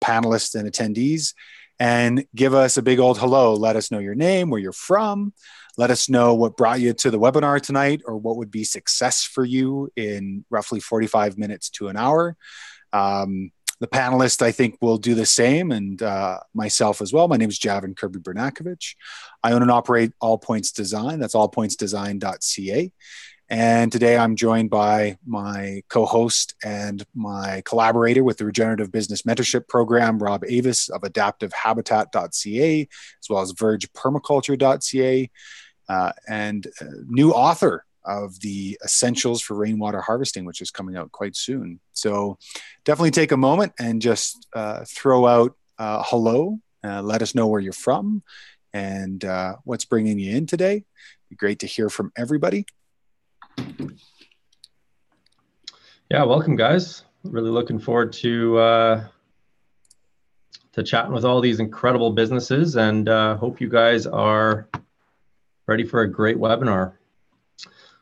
panelists and attendees and give us a big old hello. Let us know your name, where you're from. Let us know what brought you to the webinar tonight, or what would be success for you in roughly 45 minutes to an hour. The panelists, I think, will do the same, and myself as well. My name is Javin Kirby-Bernakovich. I own and operate All Points Design. That's allpointsdesign.ca. And today I'm joined by my co-host and my collaborator with the Regenerative Business Mentorship Program, Rob Avis of adaptivehabitat.ca, as well as Verge Permaculture.ca, and new author of the Essentials for Rainwater Harvesting, which is coming out quite soon. So definitely take a moment and just throw out hello. Let us know where you're from and what's bringing you in today. It'd be great to hear from everybody. Yeah, welcome, guys. Really looking forward to chatting with all these incredible businesses, and hope you guys are ready for a great webinar.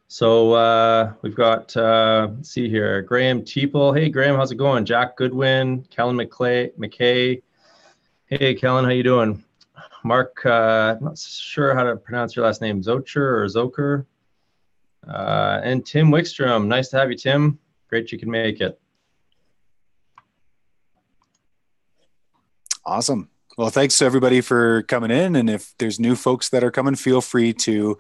So we've got, let's see here, Graham Teeple. Hey, Graham, how's it going? Jack Goodwin, Kellen McKay. Hey, Kellen, how you doing? Mark, I'm not sure how to pronounce your last name, Zocher or Zoker. And Tim Wickstrom. Nice to have you, Tim. Great you can make it. Awesome. Well, thanks to everybody for coming in. And if there's new folks that are coming, feel free to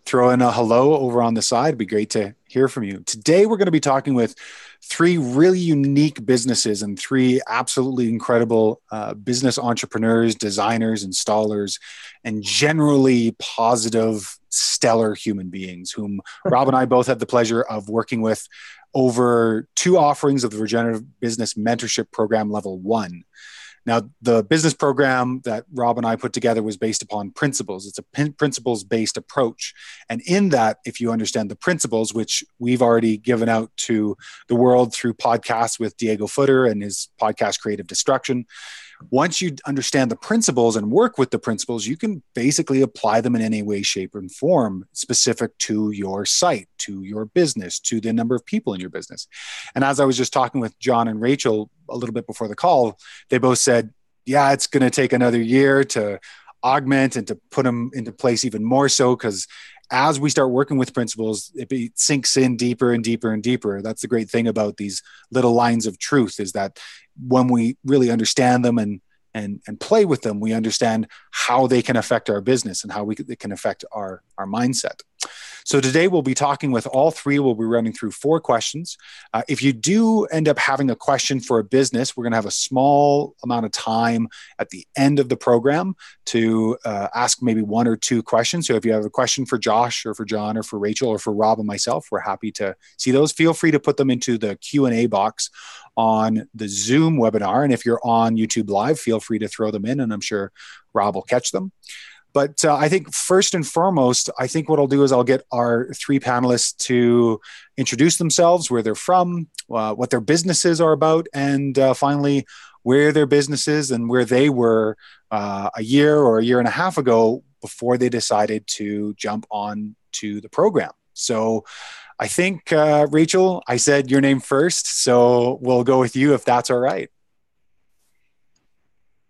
throw in a hello over on the side. It'd be great to hear from you. Today, we're going to be talking with three really unique businesses and three absolutely incredible business entrepreneurs, designers, installers, and generally positive, stellar human beings whom Rob and I both had the pleasure of working with over 2 offerings of the Regenerative Business Mentorship Program Level 1. Now, the business program that Rob and I put together was based upon principles. It's a principles-based approach. And in that, if you understand the principles, which we've already given out to the world through podcasts with Diego Footer and his podcast, Creative Destruction, once you understand the principles and work with the principles, you can basically apply them in any way, shape, and form specific to your site, to your business, to the number of people in your business. And as I was just talking with John and Rachel a little bit before the call, they both said, yeah, it's going to take another year to augment and to put them into place even more so, because as we start working with principles, it sinks in deeper and deeper and deeper. That's the great thing about these little lines of truth, is that when we really understand them and play with them, we understand how they can affect our business and how they can affect our mindset. So today we'll be talking with all three. We'll be running through 4 questions. If you do end up having a question for a business, we're going to have a small amount of time at the end of the program to ask maybe 1 or 2 questions. So if you have a question for Josh or for John or for Rachel or for Rob and myself, we're happy to see those. Feel free to put them into the Q&A box on the Zoom webinar. And if you're on YouTube Live, feel free to throw them in, and I'm sure Rob will catch them. But I think first and foremost, I think what I'll do is I'll get our 3 panelists to introduce themselves, where they're from, what their businesses are about, and finally, where their businesses and where they were a year or a year and a half ago before they decided to jump on to the program. So I think, Rachel, I said your name first, so we'll go with you if that's all right.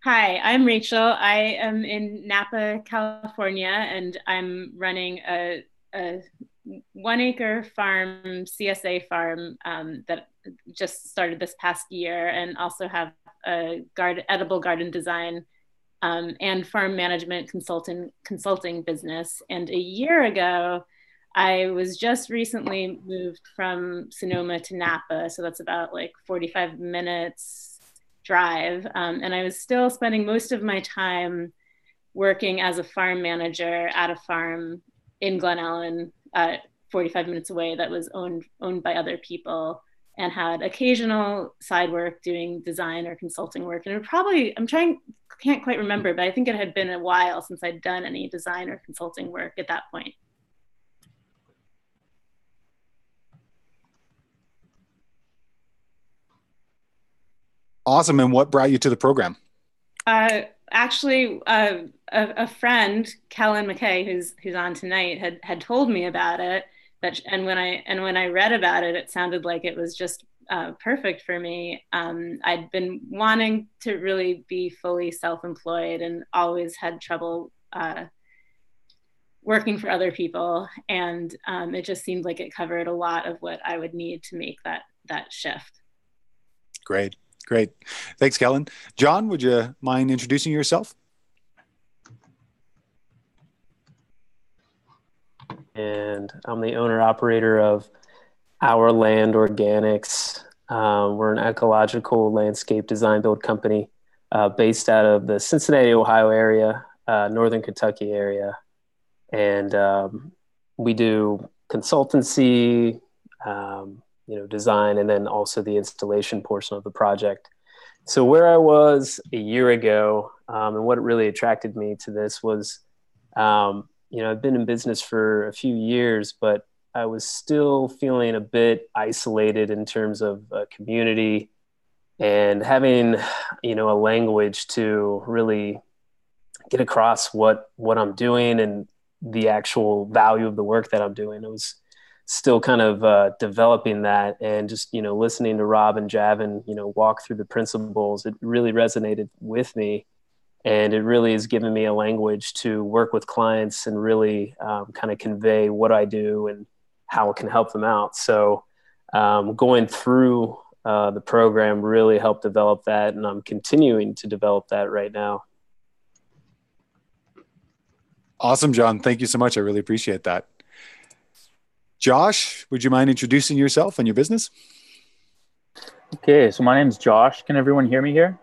Hi, I'm Rachel. I am in Napa, California, and I'm running a 1-acre farm, CSA farm, that just started this past year, and also have a edible garden design and farm management consulting business. And a year ago, I was just recently moved from Sonoma to Napa, so that's about like 45 minutes drive. And I was still spending most of my time working as a farm manager at a farm in Glen Ellen, 45 minutes away, that was owned by other people, and had occasional side work doing design or consulting work. And can't quite remember, but I think it had been a while since I'd done any design or consulting work at that point. Awesome. And what brought you to the program? Actually, a friend, Kellen McKay, who's on tonight, had told me about it. And when I read about it, it sounded like it was just perfect for me. I'd been wanting to really be fully self-employed and always had trouble working for other people. And it just seemed like it covered a lot of what I would need to make that shift. Great. Great. Thanks, Kellen. John, would you mind introducing yourself? And I'm the owner operator of Our Land Organics. We're an ecological landscape design build company based out of the Cincinnati, Ohio area, Northern Kentucky area. And we do consultancy, design, and then also the installation portion of the project. So where I was a year ago, and what really attracted me to this was, I've been in business for a few years, but I was still feeling a bit isolated in terms of community and having, a language to really get across what I'm doing and the actual value of the work that I'm doing. I was still kind of developing that, and just, listening to Rob and Javin, walk through the principles, it really resonated with me. And it really has given me a language to work with clients and really kind of convey what I do and how it can help them out. So going through the program really helped develop that, and I'm continuing to develop that right now. Awesome, John. Thank you so much. I really appreciate that. Josh, would you mind introducing yourself and your business? Okay, so my name's Josh. Can everyone hear me here?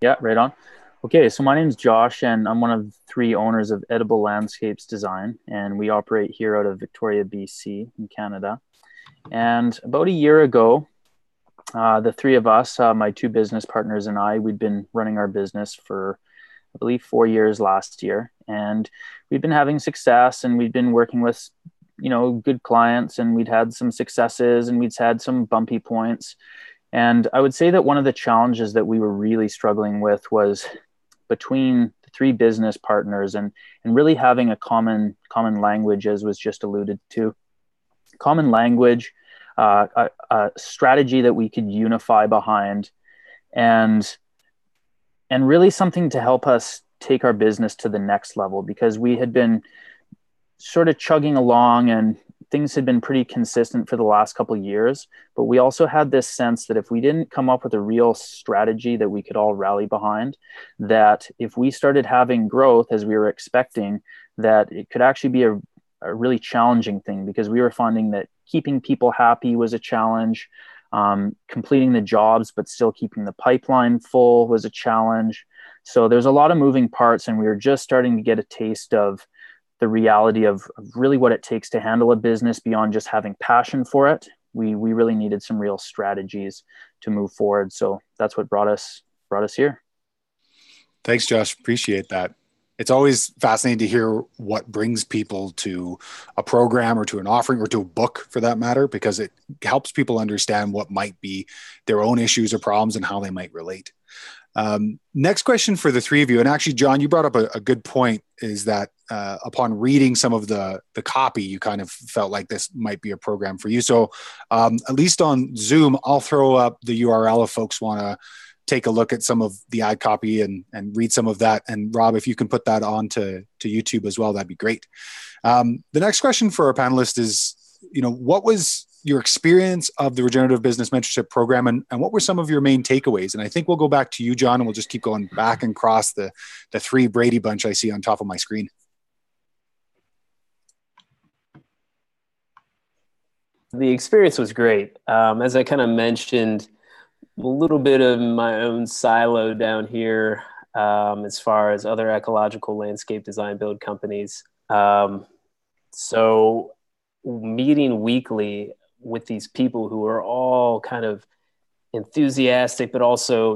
Yeah, right on. Okay, so my name's Josh, and I'm one of 3 owners of Edible Landscapes Design, and we operate here out of Victoria, BC in Canada. And about a year ago, the 3 of us, my 2 business partners and I, we'd been running our business for, I believe, 4 years last year. And we've been having success, and we've been working with, good clients, and we'd had some successes and we'd had some bumpy points. And I would say that one of the challenges that we were really struggling with was between the 3 business partners and really having a common language, as was just alluded to. Common language, a strategy that we could unify behind, and really something to help us take our business to the next level, because we had been sort of chugging along and things had been pretty consistent for the last couple of years. But we also had this sense that if we didn't come up with a real strategy that we could all rally behind, that if we started having growth as we were expecting, that it could actually be a really challenging thing, because we were finding that keeping people happy was a challenge. Completing the jobs but still keeping the pipeline full was a challenge. So there's a lot of moving parts, and we were just starting to get a taste of the reality of really what it takes to handle a business beyond just having passion for it. We really needed some real strategies to move forward. So that's what brought us here. Thanks, Josh. Appreciate that. It's always fascinating to hear what brings people to a program or to an offering or to a book, for that matter, because it helps people understand what might be their own issues or problems and how they might relate. Next question for the 3 of you. And actually, John, you brought up a good point, is that upon reading some of the copy, you kind of felt like this might be a program for you. So at least on Zoom, I'll throw up the URL if folks want to take a look at some of the ad copy and read some of that. And Rob, if you can put that on to YouTube as well, that'd be great. The next question for our panelists is, what was your experience of the Regenerative Business Mentorship Program, and what were some of your main takeaways? And I think we'll go back to you, John, and we'll just keep going back and across the 3 Brady bunch I see on top of my screen. The experience was great. As I kind of mentioned, a little bit of my own silo down here as far as other ecological landscape design build companies. So meeting weekly with these people who are all kind of enthusiastic, but also,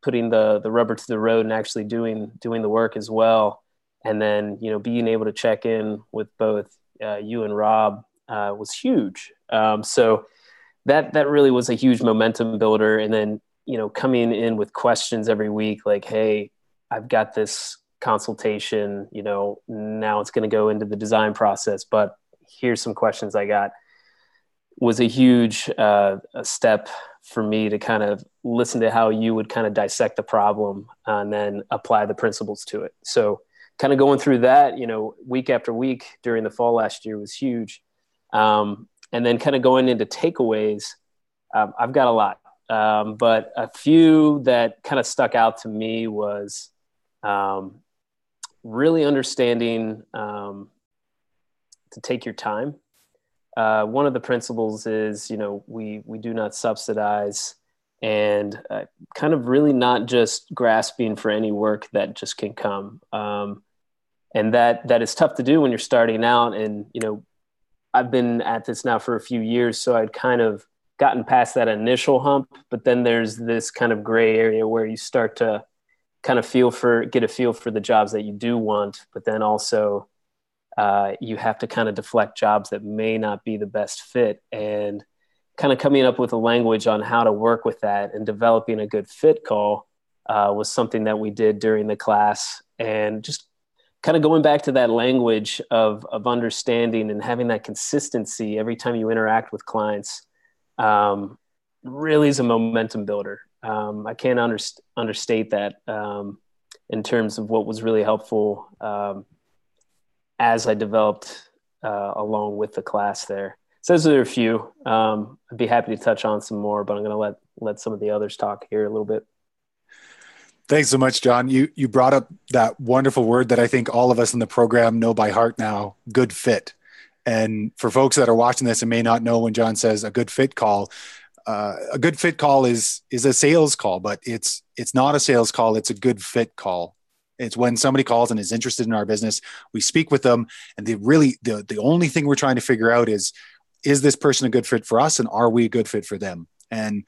putting the rubber to the road and actually doing the work as well. And then, being able to check in with both you and Rob was huge. So that really was a huge momentum builder. And then, coming in with questions every week, like, hey, I've got this consultation, now it's going to go into the design process, but here's some questions I got. was a huge step for me to kind of listen to how you would kind of dissect the problem and then apply the principles to it. So kind of going through that, week after week during the fall last year was huge. And then kind of going into takeaways, I've got a lot, but a few that kind of stuck out to me was really understanding to take your time. One of the principles is, we do not subsidize, and kind of really not just grasping for any work that just can come. And that is tough to do when you're starting out. And, I've been at this now for a few years, so I'd kind of gotten past that initial hump, but then there's this kind of gray area where you start to kind of get a feel for the jobs that you do want, but then also you have to kind of deflect jobs that may not be the best fit, and kind of coming up with a language on how to work with that and developing a good fit call was something that we did during the class. And just kind of going back to that language of understanding and having that consistency every time you interact with clients really is a momentum builder. I can't understate that in terms of what was really helpful as I developed along with the class there. So those are a few. I'd be happy to touch on some more, but I'm going to let some of the others talk here a little bit. Thanks so much, John. You brought up that wonderful word that I think all of us in the program know by heart now, good fit. And for folks that are watching this and may not know, when John says a good fit call is a sales call, but it's not a sales call. It's a good fit call. It's when somebody calls and is interested in our business, we speak with them, and the only thing we're trying to figure out is this person a good fit for us, and are we a good fit for them? And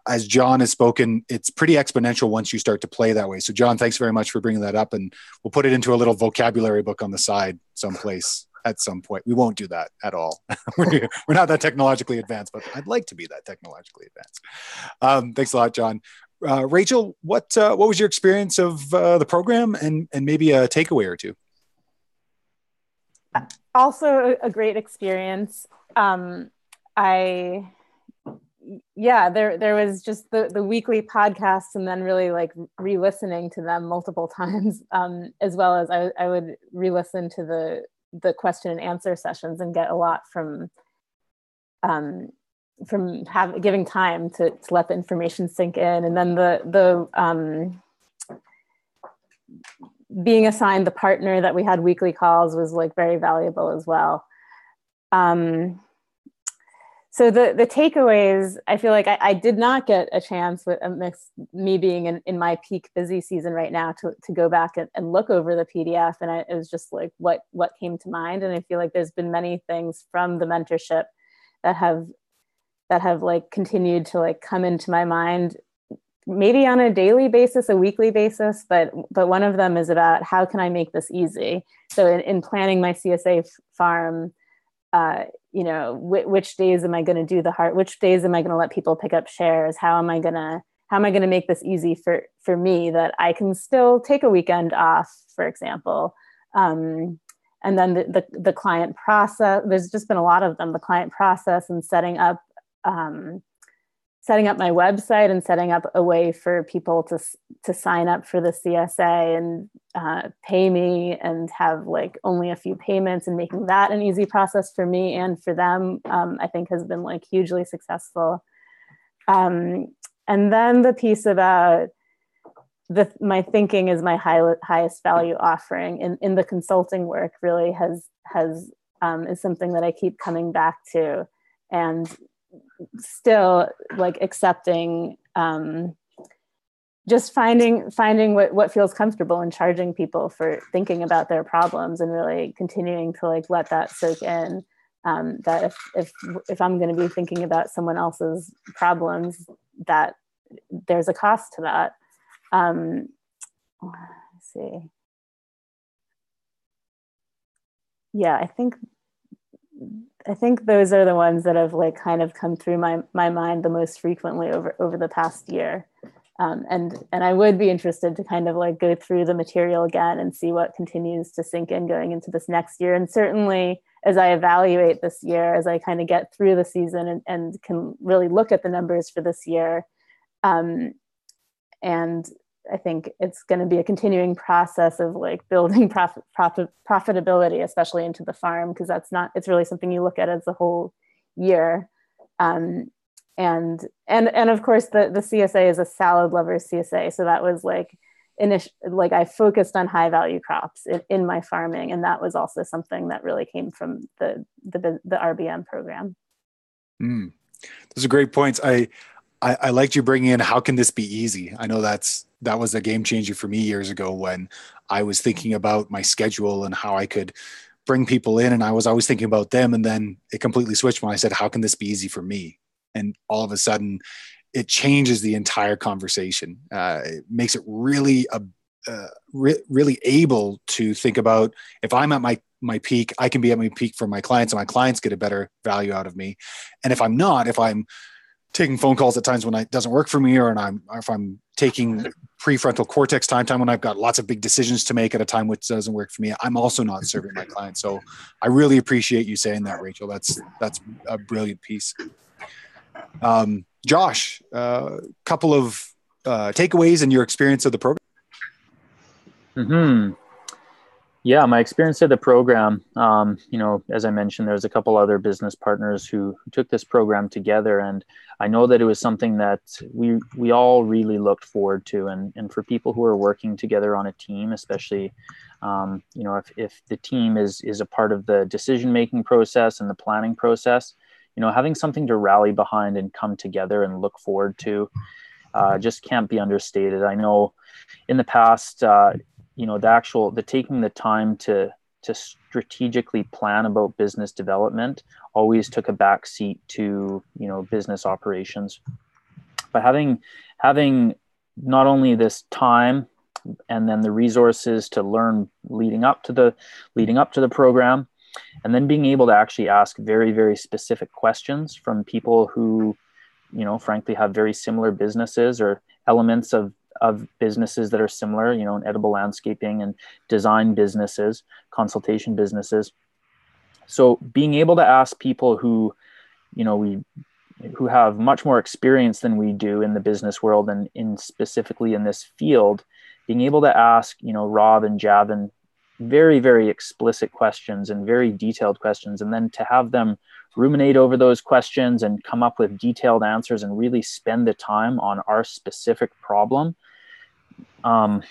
as John has spoken, it's pretty exponential once you start to play that way. So John, thanks very much for bringing that up, and we'll put it into a little vocabulary book on the side someplace at some point. We won't do that at all. We're not that technologically advanced, but I'd like to be that technologically advanced. Thanks a lot, John. Rachel, what was your experience of the program, and maybe a takeaway or two? Also a great experience. There was just the weekly podcasts, and then really like re-listening to them multiple times, as well as I would re-listen to the question and answer sessions and get a lot from giving time to let the information sink in. And then the being assigned the partner that we had weekly calls was like very valuable as well. So the takeaways, I feel like I did not get a chance, with me being in my peak busy season right now, to go back and look over the PDF. And it was just like what came to mind. And I feel like there's been many things from the mentorship that have like continued to like come into my mind, maybe on a daily basis, a weekly basis, but one of them is about how can I make this easy? So in planning my CSA farm, which days am I going to do which days am I going to let people pick up shares? How am I going to make this easy for me, that I can still take a weekend off, for example? And then the client process, there's just been a lot of them, the client process, and setting up my website and setting up a way for people to sign up for the CSA and pay me and have like only a few payments, and making that an easy process for me and for them, I think has been like hugely successful. And then the piece about my thinking is my highest value offering in the consulting work really is something that I keep coming back to, and still like accepting, just finding what feels comfortable and charging people for thinking about their problems, and really continuing to like let that soak in, that if I'm going to be thinking about someone else's problems, that there's a cost to that. Let's see. Yeah, I think those are the ones that have like kind of come through my mind the most frequently over the past year. And I would be interested to kind of like go through the material again and see what continues to sink in going into this next year. And certainly as I evaluate this year, as I kind of get through the season and can really look at the numbers for this year. And I think it's going to be a continuing process of like building profitability, especially into the farm, because it's really something you look at as a whole year. And of course the CSA is a salad lovers CSA. So that was like, I focused on high value crops in my farming. And that was also something that really came from the RBM program. Those are great points. I liked you bringing in, how can this be easy? I know that was a game changer for me years ago when I was thinking about my schedule and how I could bring people in, and I was always thinking about them. And then it completely switched when I said, how can this be easy for me? And all of a sudden it changes the entire conversation. It makes it really, really able to think about, if I'm at my peak, I can be at my peak for my clients, and my clients get a better value out of me. And if I'm not, if I'm taking phone calls at times when it doesn't work for me, or if I'm taking prefrontal cortex time when I've got lots of big decisions to make at a time which doesn't work for me, I'm also not serving my clients. So I really appreciate you saying that, Rachel. That's a brilliant piece. Josh, a couple of takeaways in your experience of the program. Yeah, my experience of the program, as I mentioned, there's a couple other business partners who took this program together. And I know that it was something that we all really looked forward to. And for people who are working together on a team, especially, if the team is a part of the decision-making process and the planning process, having something to rally behind and come together and look forward to just can't be understated. I know in the past, the taking the time to strategically plan about business development always took a back seat to, business operations. But having not only this time and then the resources to learn leading up to the program, and then being able to actually ask very, very specific questions from people who, frankly have very similar businesses or elements of businesses that are similar, in edible landscaping and design businesses, consultation businesses. So being able to ask people who have much more experience than we do in the business world and specifically in this field, being able to ask, Rob and Javin very, very explicit questions and very detailed questions, and then to have them ruminate over those questions and come up with detailed answers and really spend the time on our specific problem. I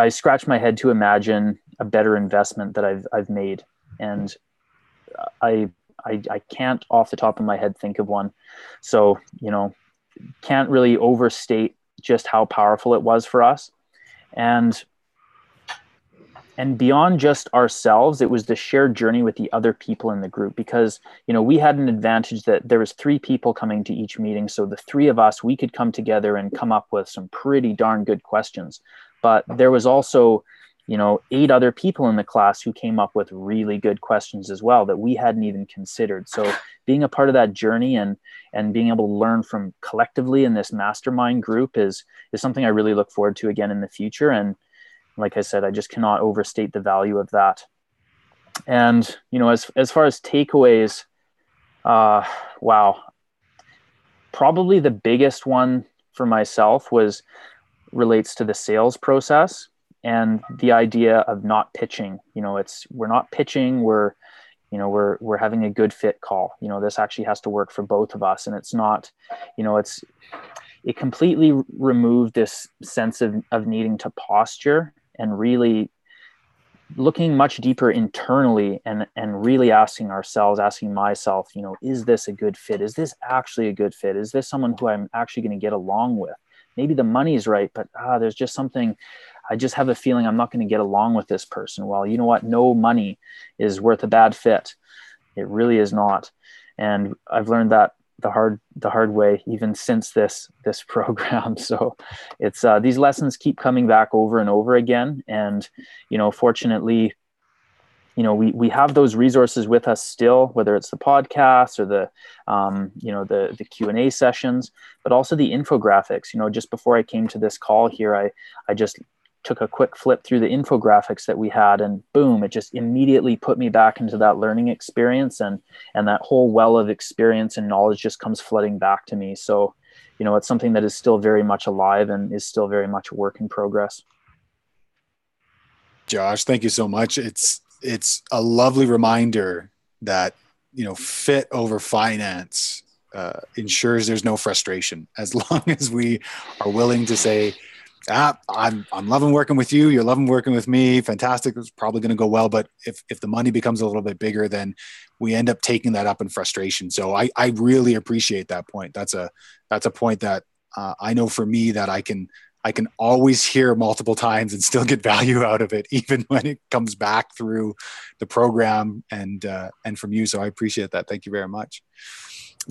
scratch my head to imagine a better investment that I've made, and I can't off the top of my head think of one. So, can't really overstate just how powerful it was for us. And beyond just ourselves, it was the shared journey with the other people in the group, because, we had an advantage that there was 3 people coming to each meeting. So the 3 of us, we could come together and come up with some pretty darn good questions. But there was also, 8 other people in the class who came up with really good questions as well that we hadn't even considered. So being a part of that journey and being able to learn from collectively in this mastermind group is something I really look forward to again in the future. And like I said, I just cannot overstate the value of that. And, as far as takeaways, wow, probably the biggest one for myself relates to the sales process and the idea of not pitching. We're not pitching, we're having a good fit call. This actually has to work for both of us. And it's not, it completely removed this sense of needing to posture and really looking much deeper internally and really asking myself, is this a good fit? Is this actually a good fit? Is this someone who I'm actually going to get along with? Maybe the money's right, but there's just something, I just have a feeling I'm not going to get along with this person. Well, you know what? No money is worth a bad fit. It really is not. And I've learned that the hard way, even since this program. So it's these lessons keep coming back over and over again. And, fortunately, we have those resources with us still, whether it's the podcast or the Q&A sessions, but also the infographics. Just before I came to this call here, I just took a quick flip through the infographics that we had, and boom, it just immediately put me back into that learning experience, and that whole well of experience and knowledge just comes flooding back to me. So, you know, it's something that is still very much alive and is still very much a work in progress. Josh, thank you so much. It's a lovely reminder that, you know, fit over finance ensures there's no frustration, as long as we are willing to say, I'm loving working with you, you're loving working with me, fantastic, it's probably going to go well. But if the money becomes a little bit bigger, then we end up taking that up in frustration. So I really appreciate that point. That's a point that I know for me that I can always hear multiple times and still get value out of it, even when it comes back through the program and from you. So I appreciate that. Thank you very much.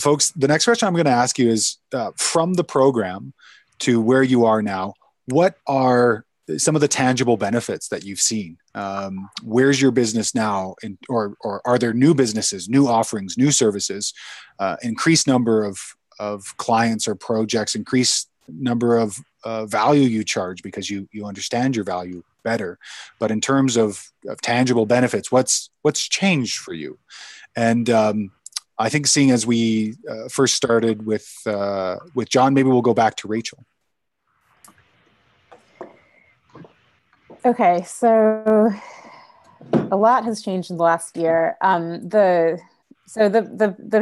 Folks, the next question I'm going to ask you is, from the program to where you are now, what are some of the tangible benefits that you've seen? Where's your business now? Or are there new businesses, new offerings, new services, increased number of clients or projects, increased number of value you charge because you understand your value better? But in terms of tangible benefits, what's changed for you? And I think, seeing as we first started with John, maybe we'll go back to Rachel. Okay, so a lot has changed in the last year. The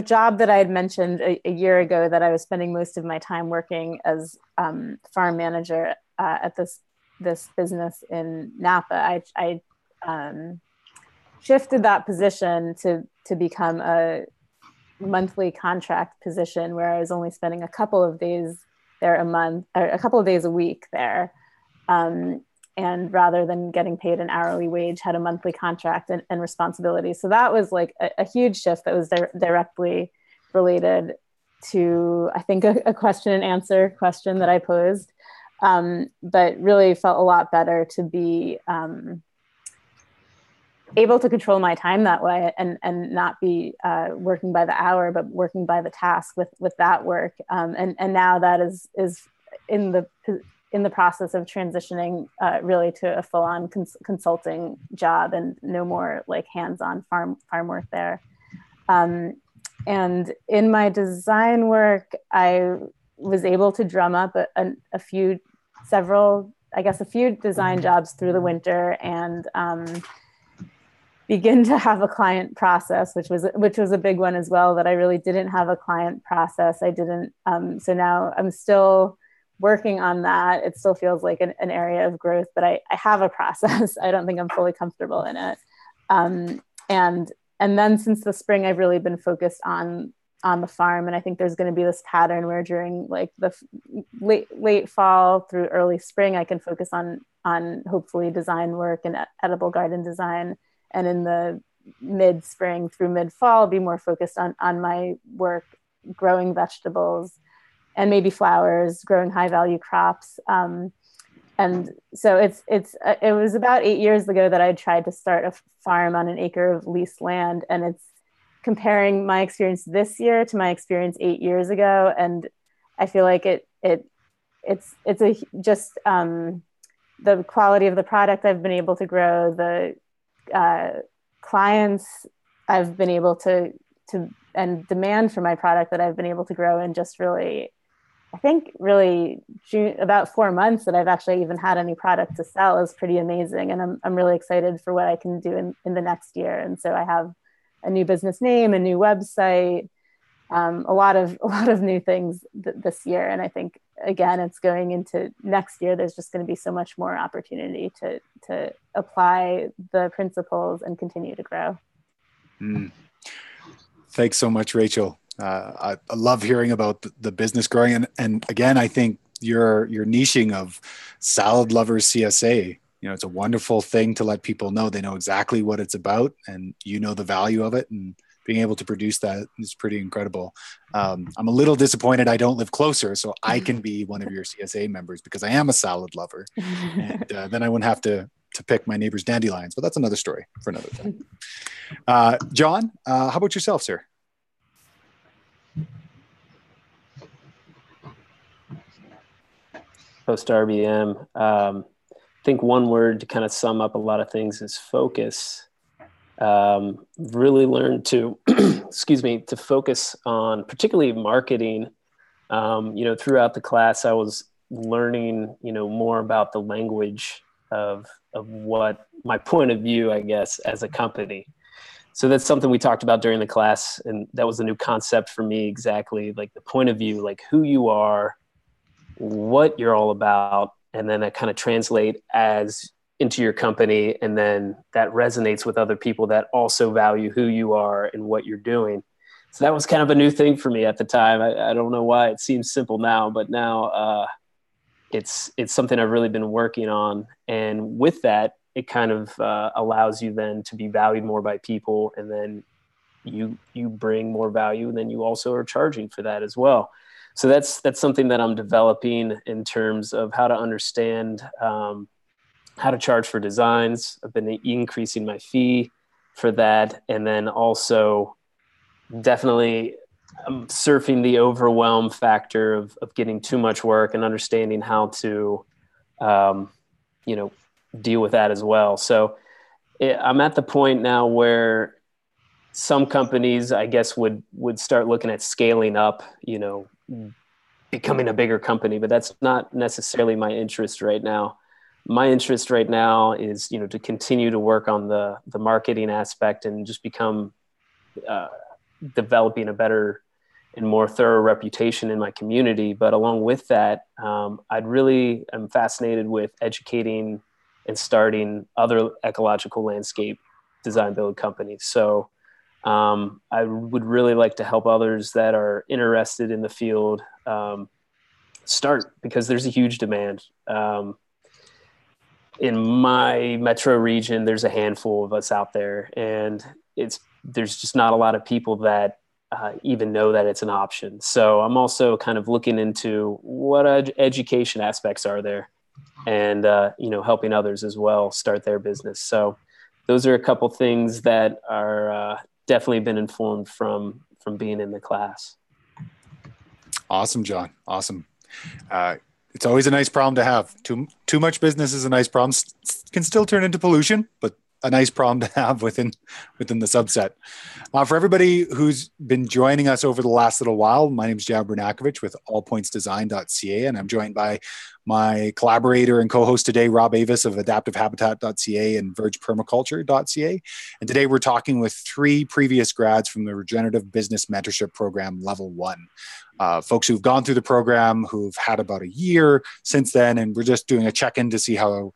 job that I had mentioned a year ago, that I was spending most of my time working as farm manager at this business in Napa, I shifted that position to become a monthly contract position, where I was only spending a couple of days there a month, or a couple of days a week there. And rather than getting paid an hourly wage, had a monthly contract and responsibility. So that was like a huge shift that was directly related to, I think, a question and answer question that I posed, but really felt a lot better to be able to control my time that way, and not be working by the hour, but working by the task with that work. And now that is in the process of transitioning really to a full-on consulting job, and no more like hands-on farm work there. And in my design work, I was able to drum up a few design jobs through the winter, and begin to have a client process, which was a big one as well, that I really didn't have a client process. I didn't. So now I'm still working on that. It still feels like an area of growth, but I have a process. I don't think I'm fully comfortable in it. And then since the spring, I've really been focused on the farm. And I think there's going to be this pattern where during like the late fall through early spring, I can focus on hopefully design work and edible garden design. And in the mid spring through mid fall, be more focused on my work, growing vegetables and maybe flowers, growing high value crops. And so it was about 8 years ago that I tried to start a farm on an acre of leased land. And it's comparing my experience this year to my experience 8 years ago. And I feel like it's the quality of the product I've been able to grow, the clients I've been able to and demand for my product that I've been able to grow in just really, I think really about 4 months that I've actually even had any product to sell is pretty amazing. And I'm really excited for what I can do in the next year. And so I have a new business name, a new website, a lot of new things this year. And I think, again, it's going into next year. There's just going to be so much more opportunity to apply the principles and continue to grow. Thanks so much, Rachel. I love hearing about the business growing. And again, I think your niching of salad lovers CSA, it's a wonderful thing to let people know. They know exactly what it's about, and the value of it, and being able to produce that is pretty incredible. I'm a little disappointed I don't live closer, so I can be one of your CSA members, because I am a salad lover. And then I wouldn't have to pick my neighbor's dandelions, but that's another story for another time. John, how about yourself, sir? Post RBM. think one word to kind of sum up a lot of things is focus. Really learned to, to focus on particularly marketing. Throughout the class, I was learning, more about the language of what my point of view, I guess, as a company. So that's something we talked about during the class. And that was a new concept for me, exactly, like the point of view, like who you are, what you're all about, and then that kind of translate as into your company. And then that resonates with other people that also value who you are and what you're doing. So that was kind of a new thing for me at the time. I don't know why it seems simple now, but now it's something I've really been working on. And with that, it kind of allows you then to be valued more by people. And then you bring more value, and then you also are charging for that as well. So that's something that I'm developing in terms of how to understand how to charge for designs. I've been increasing my fee for that. And then also definitely surfing the overwhelm factor of getting too much work and understanding how to, deal with that as well. So I'm at the point now where some companies, I guess, would start looking at scaling up, becoming a bigger company, but that's not necessarily my interest right now. My interest right now is, to continue to work on the marketing aspect and just become developing a better and more thorough reputation in my community. But along with that, I'm fascinated with educating and starting other ecological landscape design build companies. So I would really like to help others that are interested in the field start, because there's a huge demand. In my metro region, there's a handful of us out there, and there's just not a lot of people that even know that it's an option. So I'm also kind of looking into what education aspects are there, and helping others as well start their business. So those are a couple things that are definitely been informed from being in the class. Awesome, John. Awesome. It's always a nice problem to have. Too much business is a nice problem. Can still turn into pollution, but a nice problem to have within the subset. For everybody who's been joining us over the last little while, my name is Jab Bernakovich with allpointsdesign.ca, and I'm joined by my collaborator and co-host today, Rob Avis of adaptivehabitat.ca and Verge Permaculture.ca. And today we're talking with 3 previous grads from the Regenerative Business Mentorship Program Level 1. Folks who've gone through the program, who've had about a year since then, and we're just doing a check-in to see how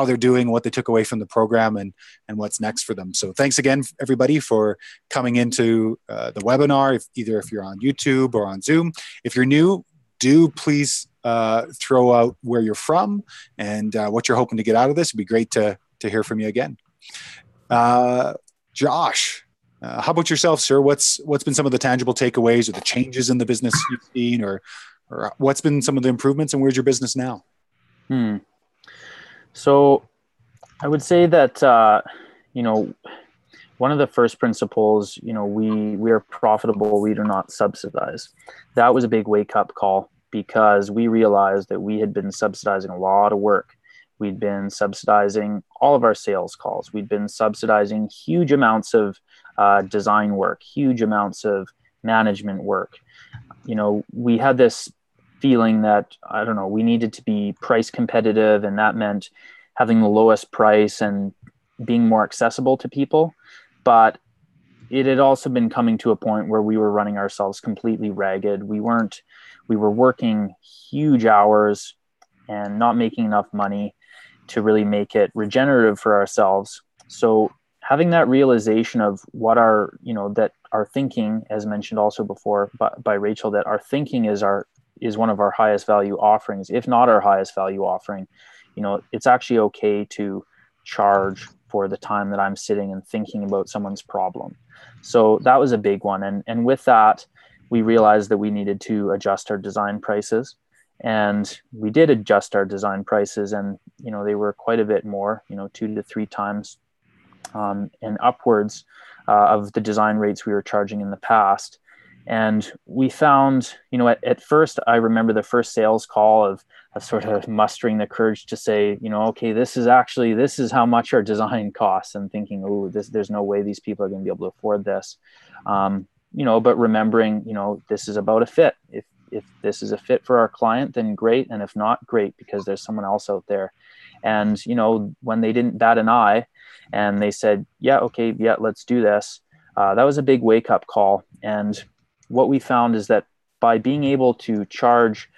they're doing, what they took away from the program, and what's next for them. So thanks again, everybody, for coming into the webinar, if you're on YouTube or on Zoom. If you're new, do please throw out where you're from and what you're hoping to get out of this. It'd be great to hear from you again. Josh, how about yourself, sir? What's been some of the tangible takeaways or the changes in the business you've seen, or what's been some of the improvements, and where's your business now? So I would say that, one of the first principles, we are profitable. We do not subsidize. That was a big wake up call, because we realized that we had been subsidizing a lot of work. We'd been subsidizing all of our sales calls. We'd been subsidizing huge amounts of design work, huge amounts of management work. We had this feeling that, we needed to be price competitive, and that meant having the lowest price and being more accessible to people. But it had also been coming to a point where we were running ourselves completely ragged. We were working huge hours and not making enough money to really make it regenerative for ourselves. So having that realization of what that our thinking, as mentioned also before by Rachel, that our thinking is one of our highest value offerings, if not our highest value offering. It's actually okay to charge for the time that I'm sitting and thinking about someone's problem. So that was a big one. And with that, we realized that we needed to adjust our design prices. And we did adjust our design prices, and they were quite a bit more, 2 to 3 times and upwards of the design rates we were charging in the past. And we found, at first, I remember the first sales call of sort of mustering the courage to say, okay, this is how much our design costs, and thinking, oh, there's no way these people are going to be able to afford this. But remembering, this is about a fit. If this is a fit for our client, then great. And if not, great, because there's someone else out there. And, when they didn't bat an eye and they said, yeah, okay, yeah, let's do this. That was a big wake up call. And what we found is that by being able to charge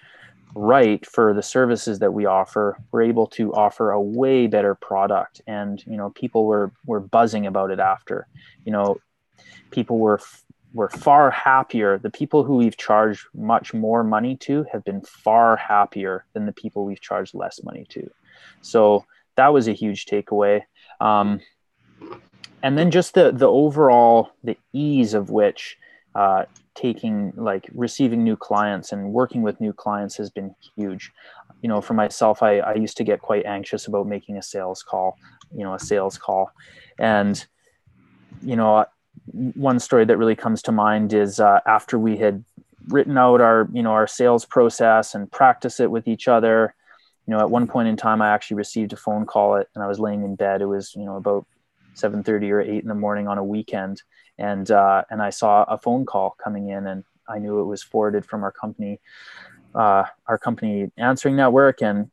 right for the services that we offer, we're able to offer a way better product. And, people were buzzing about it after. People were far happier. The people who we've charged much more money to have been far happier than the people we've charged less money to. So that was a huge takeaway. And then just the overall, the ease of which receiving new clients and working with new clients has been huge. For myself, I used to get quite anxious about making a sales call. And, one story that really comes to mind is after we had written out our sales process and practice it with each other, at one point in time, I actually received a phone call and I was laying in bed. It was, about 7:30 or 8 in the morning on a weekend. And I saw a phone call coming in, and I knew it was forwarded from our company answering network. And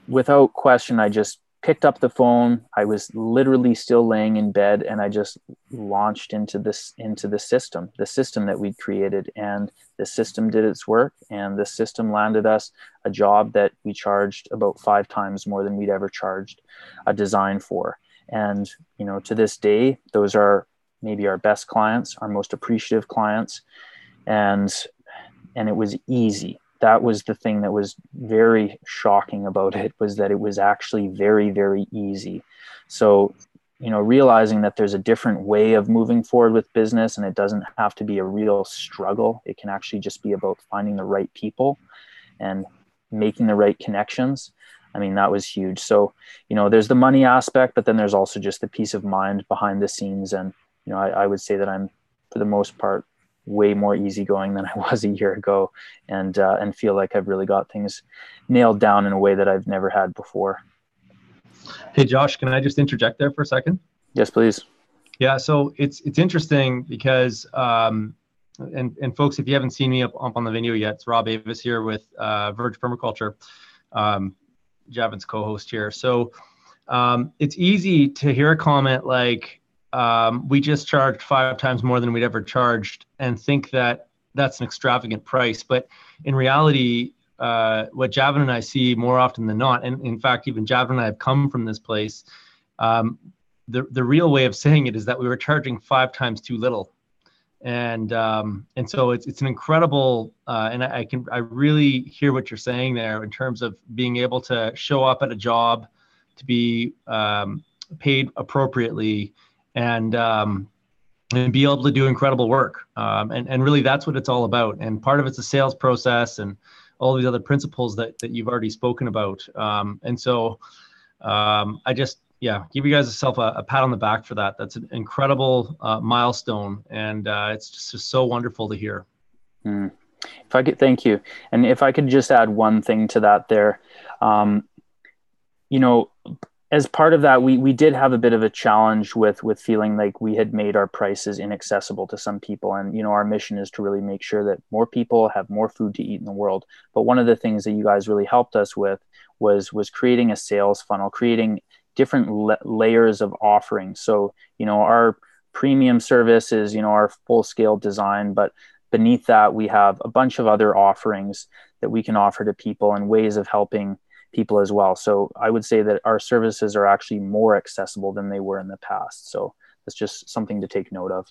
without question, I just picked up the phone. I was literally still laying in bed, and I just launched into the system that we'd created. And the system did its work, and the system landed us a job that we charged about 5 times more than we'd ever charged a design for. And, to this day, those are maybe our best clients, our most appreciative clients. And it was easy. That was the thing that was very shocking about it, was that it was actually very, very easy. So, realizing that there's a different way of moving forward with business, and it doesn't have to be a real struggle. It can actually just be about finding the right people and making the right connections. I mean, that was huge. So, there's the money aspect, but then there's also just the peace of mind behind the scenes. And, I would say that I'm, for the most part, way more easygoing than I was a year ago, and feel like I've really got things nailed down in a way that I've never had before. Hey, Josh, can I just interject there for a second? Yes, please. Yeah. So it's interesting because, and folks, if you haven't seen me up on the video yet, it's Rob Avis here with Verge Permaculture, Javin's co-host here. So it's easy to hear a comment like, we just charged 5 times more than we'd ever charged, and think that that's an extravagant price. But in reality, what Javin and I see more often than not, and in fact, even Javin and I have come from this place, the real way of saying it is that we were charging 5 times too little. And so it's an incredible, and I really hear what you're saying there in terms of being able to show up at a job, to be paid appropriately, and be able to do incredible work. And really that's what it's all about. And part of it's a sales process and all these other principles that you've already spoken about. And so I just, give you guys a pat on the back for that. That's an incredible milestone. And it's just so wonderful to hear. If I could, thank you. And if I could just add one thing to that there, as part of that, we did have a bit of a challenge with feeling like we had made our prices inaccessible to some people. And, our mission is to really make sure that more people have more food to eat in the world. But one of the things that you guys really helped us with was creating a sales funnel, creating different layers of offerings. So, our premium service is, our full scale design, but beneath that, we have a bunch of other offerings that we can offer to people and ways of helping people as well. So I would say that our services are actually more accessible than they were in the past. So that's just something to take note of.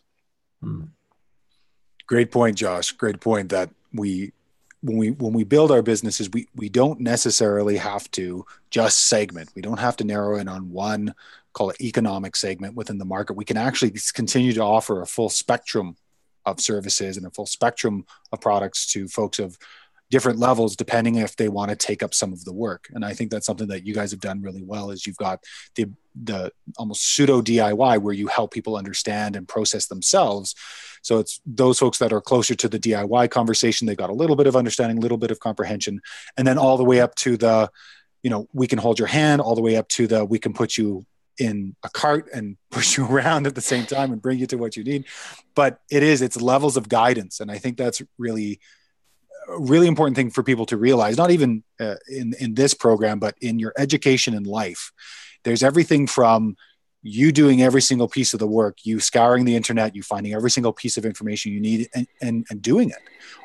Great point, Josh. Great point that when we build our businesses, we don't necessarily have to just segment. We don't have to narrow in on one, call it economic segment within the market. We can actually continue to offer a full spectrum of services and a full spectrum of products to folks of different levels, depending if they want to take up some of the work. And I think that's something that you guys have done really well, is you've got the almost pseudo DIY where you help people understand and process themselves So it's those folks that are closer to the DIY conversation. They got a little bit of understanding, a little bit of comprehension, and then all the way up to the, we can hold your hand, all the way up to the, we can put you in a cart and push you around at the same time and bring you to what you need. But it's levels of guidance. And I think that's really a really important thing for people to realize, not even in this program, but in your education in life. There's everything from you doing every single piece of the work, you scouring the internet, you finding every single piece of information you need and doing it,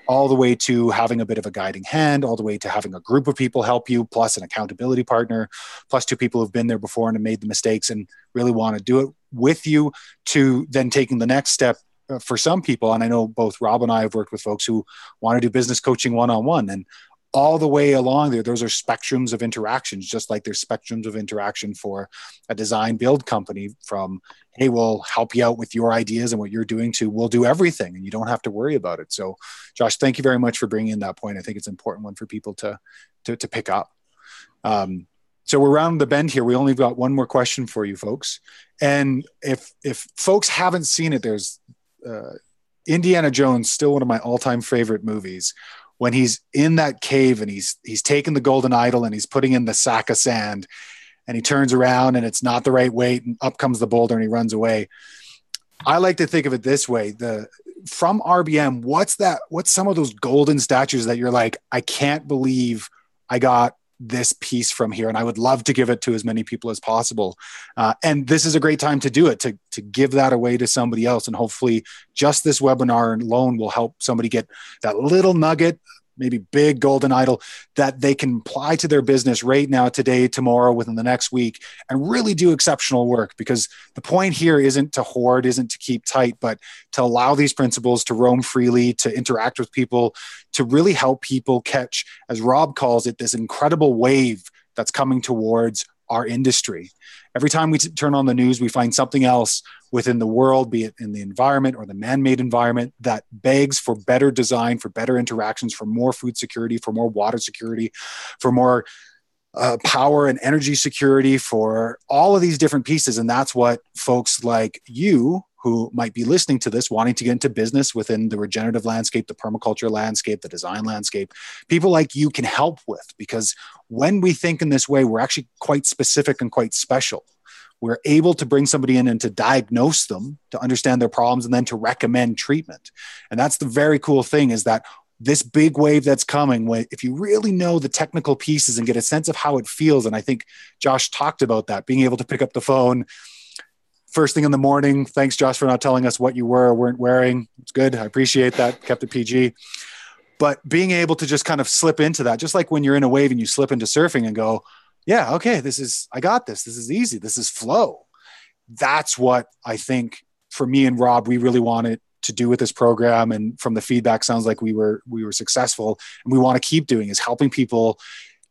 all the way to having a bit of a guiding hand, all the way to having a group of people help you, plus an accountability partner, plus two people who've been there before and have made the mistakes and really want to do it with you, to then taking the next step for some people. And I know both Rob and I have worked with folks who want to do business coaching one-on-one, and all the way along there, those are spectrums of interactions, just like there's spectrums of interaction for a design build company, from, hey, we'll help you out with your ideas and what you're doing, to we'll do everything and you don't have to worry about it. So Josh, thank you very much for bringing in that point. I think it's an important one for people to pick up. So we're rounding the bend here. We only got one more question for you folks. And if folks haven't seen it, there's Indiana Jones, still one of my all-time favorite movies, when he's in that cave and he's taken the golden idol and he's putting in the sack of sand, and he turns around and it's not the right weight, and up comes the boulder and he runs away. I like to think of it this way: from RBM, what's some of those golden statues that you're like, I can't believe I got this piece from here, and I would love to give it to as many people as possible. And this is a great time to do it, to give that away to somebody else. And hopefully just this webinar alone will help somebody get that little nugget, maybe big golden idol, that they can apply to their business right now, today, tomorrow, within the next week, and really do exceptional work. Because the point here isn't to hoard, isn't to keep tight, but to allow these principles to roam freely, to interact with people, to really help people catch, as Rob calls it, this incredible wave that's coming towards our industry. Every time we turn on the news, we find something else within the world, be it in the environment or the man-made environment, that begs for better design, for better interactions, for more food security, for more water security, for more power and energy security, for all of these different pieces. And that's what folks like you, who might be listening to this, wanting to get into business within the regenerative landscape, the permaculture landscape, the design landscape, people like you can help with. Because when we think in this way, we're actually quite specific and quite special. We're able to bring somebody in and to diagnose them, to understand their problems, and then to recommend treatment. And that's the very cool thing, is that this big wave that's coming, if you really know the technical pieces and get a sense of how it feels, and I think Josh talked about that, being able to pick up the phone first thing in the morning. Thanks, Josh, for not telling us what you were or weren't wearing. It's good. I appreciate that. Kept it PG. But being able to just kind of slip into that, just like when you're in a wave and you slip into surfing and go, yeah, okay, I got this. This is easy. This is flow. That's what I think, for me and Rob, we really wanted to do with this program. And from the feedback, sounds like we were successful, and we want to keep doing, is helping people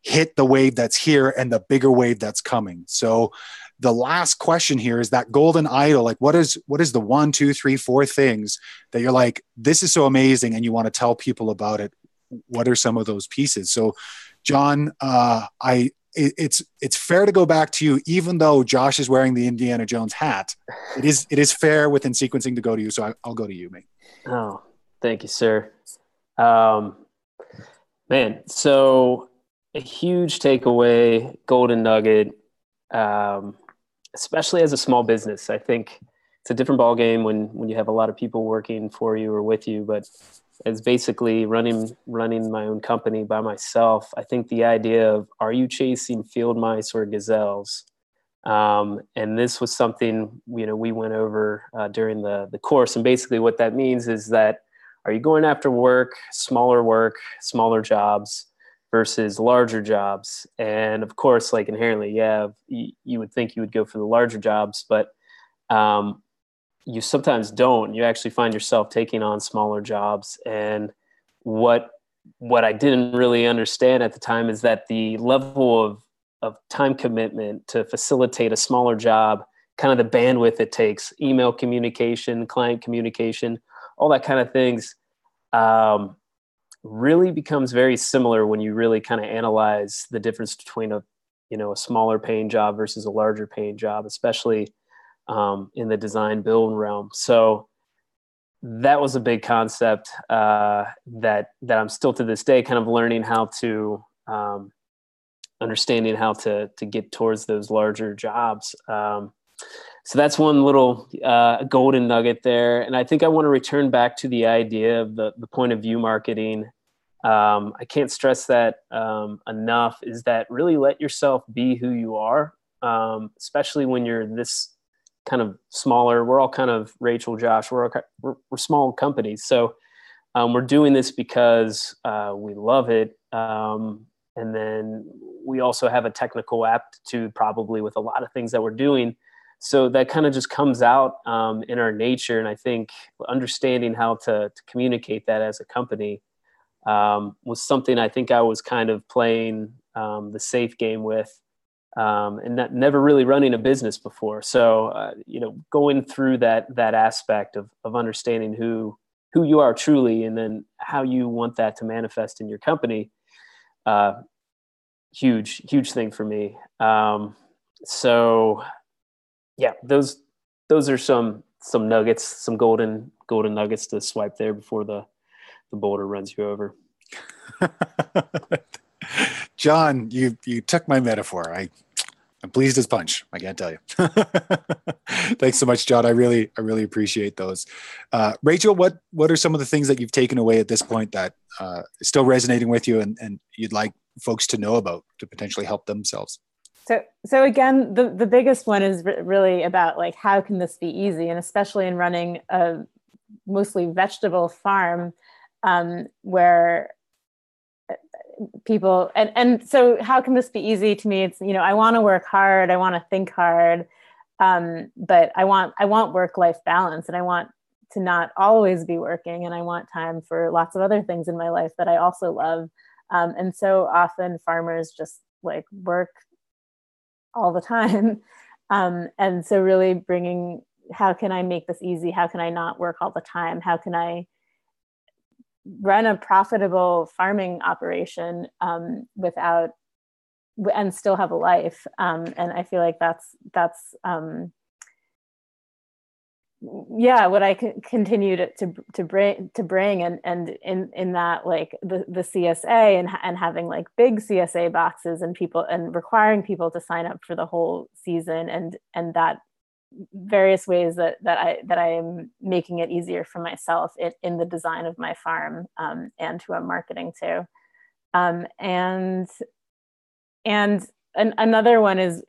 hit the wave that's here and the bigger wave that's coming. So the last question here is that golden idol. Like, what is the 1, 2, 3, 4 things that you're like, this is so amazing, and you want to tell people about it? What are some of those pieces? So John, it's fair to go back to you, even though Josh is wearing the Indiana Jones hat. It is fair within sequencing to go to you. So I'll go to you, mate. Oh, thank you, sir. Man, so a huge takeaway, golden nugget, especially as a small business. I think it's a different ballgame when you have a lot of people working for you or with you, but as basically running my own company by myself, I think the idea of, are you chasing field mice or gazelles? And this was something, we went over during the course. And basically what that means is that, are you going after work, smaller jobs versus larger jobs? And of course, like inherently, yeah, you would think you would go for the larger jobs, but you sometimes don't. You actually find yourself taking on smaller jobs. And what I didn't really understand at the time is that the level of time commitment to facilitate a smaller job, kind of the bandwidth it takes, email communication, client communication, all that kind of things, really becomes very similar when you really kind of analyze the difference between a smaller paying job versus a larger paying job, especially in the design build realm. So that was a big concept that I'm still to this day kind of learning how to, understanding how to get towards those larger jobs. So that's one little golden nugget there. And I think I want to return back to the idea of the point of view marketing. I can't stress that enough, is that really let yourself be who you are, especially when you're this kind of smaller. We're all kind of, Rachel, Josh, we're small companies. So we're doing this because we love it. And then we also have a technical aptitude probably with a lot of things that we're doing. So that kind of just comes out in our nature. And I think understanding how to communicate that as a company was something I think I was kind of playing the safe game with, and never really running a business before. So, going through that aspect of understanding who you are truly, and then how you want that to manifest in your company, huge thing for me. So yeah, those are some nuggets, some golden nuggets to swipe there before the boulder runs you over. John, you took my metaphor. I'm pleased as punch. I can't tell you. Thanks so much, John. I really appreciate those. Rachel, what are some of the things that you've taken away at this point that is still resonating with you and you'd like folks to know about to potentially help themselves? So again, the biggest one is really about like, how can this be easy? And especially in running a mostly vegetable farm, where people, and so how can this be easy to me? It's, I want to work hard. I want to think hard. But I want work-life balance, and I want to not always be working, and I want time for lots of other things in my life that I also love. And so often farmers just like work all the time. And so really bringing, how can I make this easy? How can I not work all the time? How can I run a profitable farming operation without, and still have a life? And I feel like that's what I continue to bring, and in that, like the CSA and having like big CSA boxes and people, and requiring people to sign up for the whole season, and that various ways that I am making it easier for myself in the design of my farm, and who I'm marketing to, and another one is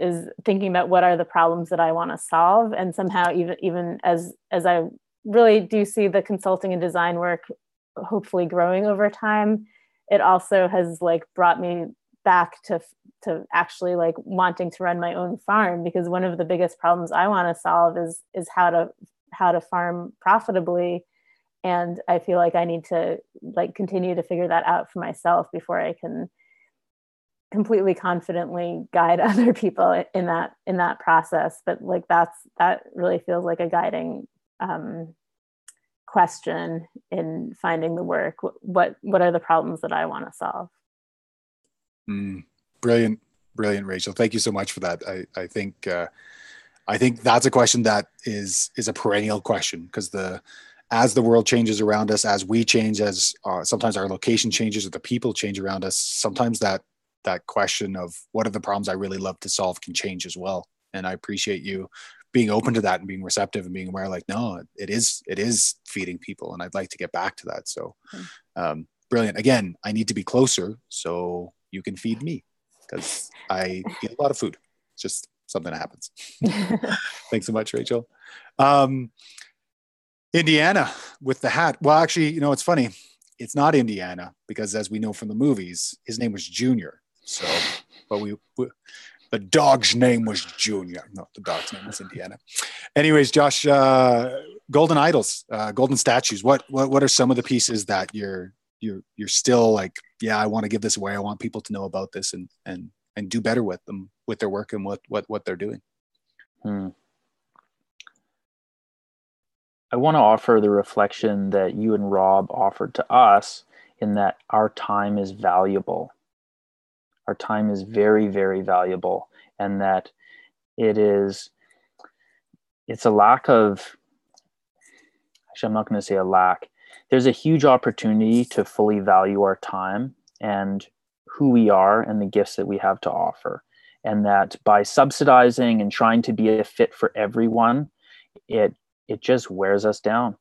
thinking about what are the problems that I want to solve, and somehow even as I really do see the consulting and design work hopefully growing over time, it also has like brought me back to actually like wanting to run my own farm, because one of the biggest problems I want to solve is how to farm profitably, and I feel like I need to like continue to figure that out for myself before I can completely confidently guide other people in that process. But like that really feels like a guiding question in finding the work. What are the problems that I want to solve? Brilliant, Rachel. Thank you so much for that. I think that's a question that is a perennial question, because as the world changes around us, as we change, as sometimes our location changes or the people change around us, sometimes that question of what are the problems I really love to solve can change as well. And I appreciate you being open to that and being receptive and being aware, like, no, it is feeding people, and I'd like to get back to that. So brilliant. Again, I need to be closer so you can feed me, because I eat a lot of food. It's just something that happens. Thanks so much, Rachel. Indiana with the hat. Well, actually, it's funny. It's not Indiana, because as we know from the movies, his name was Junior. So, but the dog's name was Junior. No, the dog's name was Indiana. Anyways, Josh, golden idols, golden statues. What are some of the pieces that you're still like, yeah, I want to give this away. I want people to know about this and do better with them, with their work and what they're doing. I want to offer the reflection that you and Rob offered to us, in that our time is valuable. Our time is very, very valuable, and that it's a lack of, actually, I'm not going to say a lack. There's a huge opportunity to fully value our time and who we are and the gifts that we have to offer. And that by subsidizing and trying to be a fit for everyone, it just wears us down.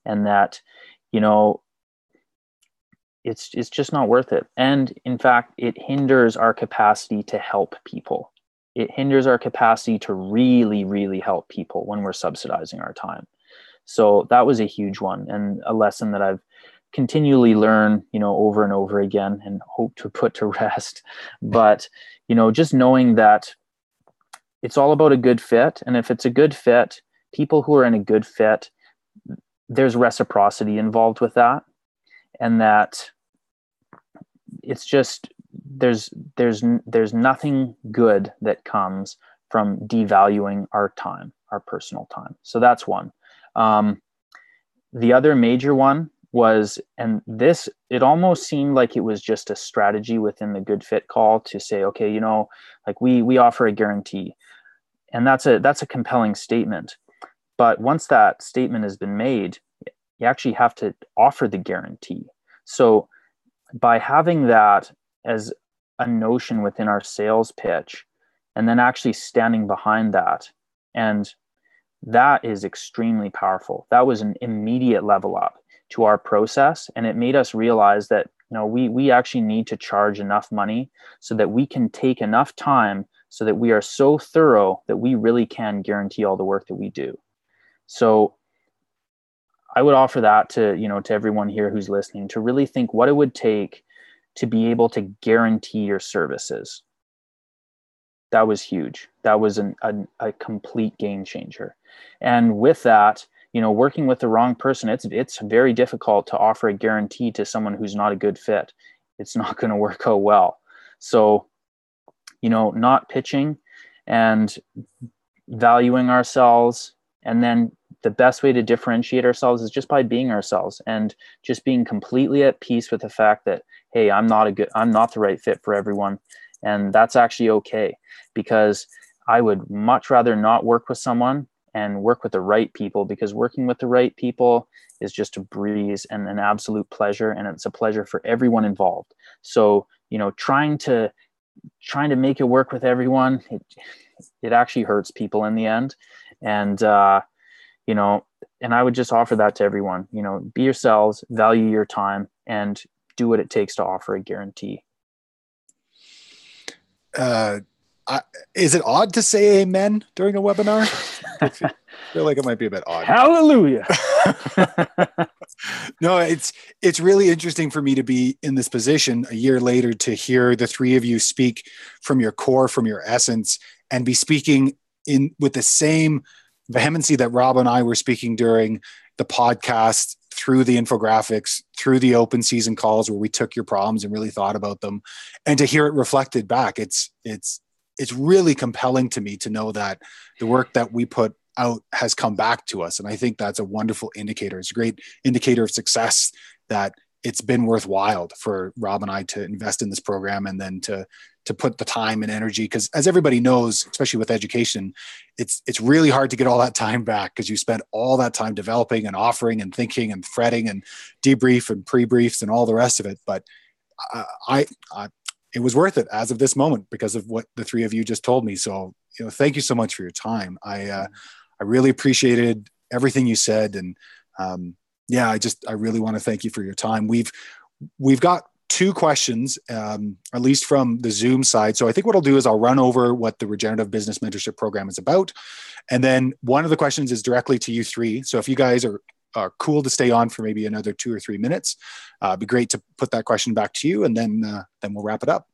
And that, you know, it's just not worth it. And in fact, it hinders our capacity to help people. It hinders our capacity to really, really help people when we're subsidizing our time. So that was a huge one, and a lesson that I've continually learned, you know, over and over again, and hope to put to rest. But, you know, just knowing that it's all about a good fit. And if it's a good fit, people who are in a good fit, there's reciprocity involved with that. And that it's just, there's nothing good that comes from devaluing our time, our personal time. So that's one. The other major one was, and this, it almost seemed like it was just a strategy within the good fit call to say, okay, you know, like we offer a guarantee, and that's a compelling statement. But once that statement has been made, you actually have to offer the guarantee. So by having that as a notion within our sales pitch, and then actually standing behind that, and that is extremely powerful. That was an immediate level up to our process. And it made us realize that, you know, we actually need to charge enough money so that we can take enough time so that we are so thorough that we really can guarantee all the work that we do. So I would offer that to, you know, to everyone here who's listening, to really think what it would take to be able to guarantee your services. That was huge. That was a complete game changer. And with that, you know, working with the wrong person, it's very difficult to offer a guarantee to someone who's not a good fit. It's not going to work out well. So, you know, not pitching and valuing ourselves. And then the best way to differentiate ourselves is just by being ourselves and just being completely at peace with the fact that, hey, I'm not the right fit for everyone. And that's actually okay, because I would much rather not work with someone and work with the right people, because working with the right people is just a breeze and an absolute pleasure. And it's a pleasure for everyone involved. So, you know, trying to make it work with everyone, it actually hurts people in the end. And, you know, and I would just offer that to everyone, you know, be yourselves, value your time, and do what it takes to offer a guarantee. Is it odd to say amen during a webinar? I feel like it might be a bit odd. Hallelujah. No, it's really interesting for me to be in this position a year later to hear the three of you speak from your core, from your essence, and be speaking with the same vehemency that Rob and I were speaking during the podcast, through the infographics, through the open season calls where we took your problems and really thought about them, and to hear it reflected back. It's really compelling to me to know that the work that we put out has come back to us. And I think that's a wonderful indicator. It's a great indicator of success that it's been worthwhile for Rob and I to invest in this program, and then to put the time and energy, because as everybody knows, especially with education, it's really hard to get all that time back, because you spend all that time developing and offering and thinking and fretting and debrief and pre-briefs and all the rest of it. But it was worth it as of this moment because of what the three of you just told me. So, you know, thank you so much for your time. I really appreciated everything you said. And I really want to thank you for your time. We've got two questions, at least from the Zoom side. So I think what I'll do is I'll run over what the Regenerative Business Mentorship Program is about. And then one of the questions is directly to you three. So if you guys are cool to stay on for maybe another 2 or 3 minutes, it'd be great to put that question back to you, and then we'll wrap it up.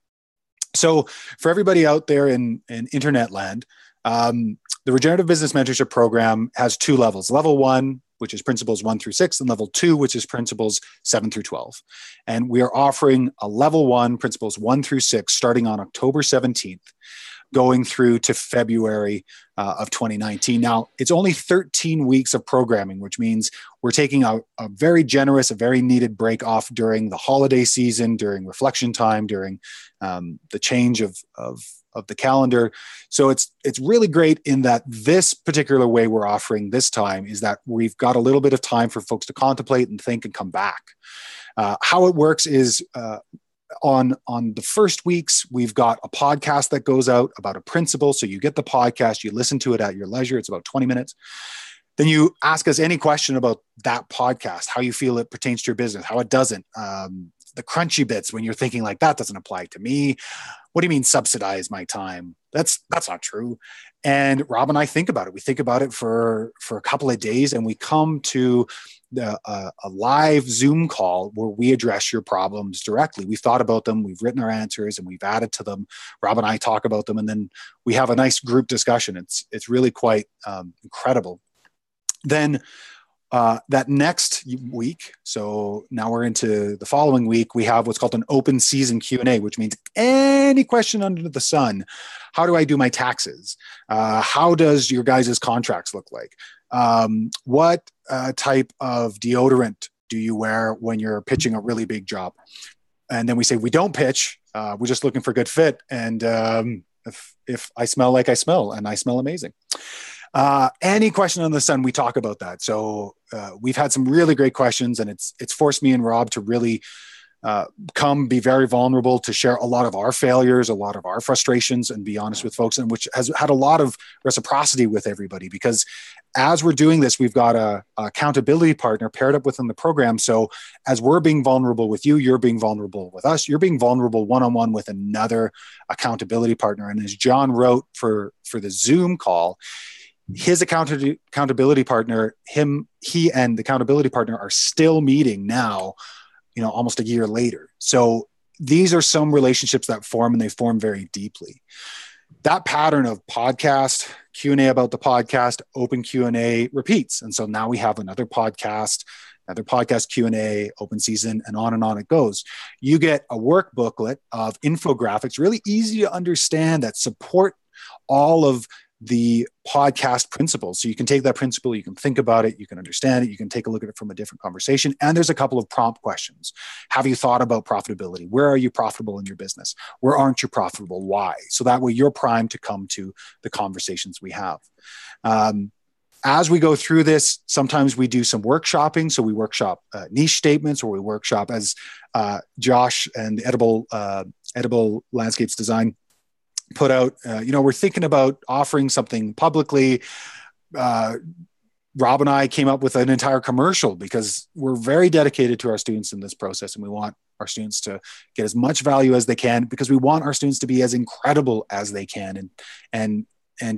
So for everybody out there in internet land, the Regenerative Business Mentorship Program has 2 levels. Level 1, which is principles 1 through 6, and level 2, which is principles 7 through 12. And we are offering a level 1, principles 1 through 6, starting on October 17th, going through to February of 2019. Now, it's only 13 weeks of programming, which means we're taking a very generous, a very needed break off during the holiday season, during reflection time, during the change of the calendar. So it's really great in that this particular way we're offering this time is that we've got a little bit of time for folks to contemplate and think and come back. How it works is on the first weeks, we've got a podcast that goes out about a principle. So you get the podcast, you listen to it at your leisure. It's about 20 minutes. Then you ask us any question about that podcast, how you feel it pertains to your business, how it doesn't, the crunchy bits when you're thinking like, that doesn't apply to me. What do you mean subsidize my time? That's not true. And Rob and I think about it. We think about it for a couple of days, and we come to a live Zoom call where we address your problems directly. We've thought about them, we've written our answers, and we've added to them. Rob and I talk about them, and then we have a nice group discussion. It's really quite incredible. Then that next week, so now we're into the following week, we have what's called an open season Q&A, which means any question under the sun. How do I do my taxes? How does your guys' contracts look like? What type of deodorant do you wear when you're pitching a really big job? And then we say, we don't pitch. We're just looking for good fit. And if I smell like I smell, and I smell amazing. Any question on the sun, we talk about that. So we've had some really great questions, and it's forced me and Rob to really come be very vulnerable, to share a lot of our failures, a lot of our frustrations, and be honest with folks, and which has had a lot of reciprocity with everybody, because as we're doing this, we've got a accountability partner paired up within the program. So as we're being vulnerable with you, you're being vulnerable with us, you're being vulnerable one-on-one with another accountability partner. And as John wrote for the Zoom call, his accountability partner, he and the accountability partner are still meeting now, almost a year later. So these are some relationships that form, and they form very deeply. That pattern of podcast, Q&A about the podcast, open Q&A repeats. And so now we have another podcast Q&A, open season, and on it goes. You get a work booklet of infographics, really easy to understand, that support all of the podcast principles. So you can take that principle, you can think about it, you can understand it, you can take a look at it from a different conversation. And there's a couple of prompt questions. Have you thought about profitability? Where are you profitable in your business? Where aren't you profitable? Why? So that way you're primed to come to the conversations we have. As we go through this, sometimes we do some workshopping. So we workshop niche statements, or we workshop, as Josh and the Edible Landscapes Design put out, we're thinking about offering something publicly. Rob and I came up with an entire commercial, because we're very dedicated to our students in this process, and we want our students to get as much value as they can, because we want our students to be as incredible as they can, and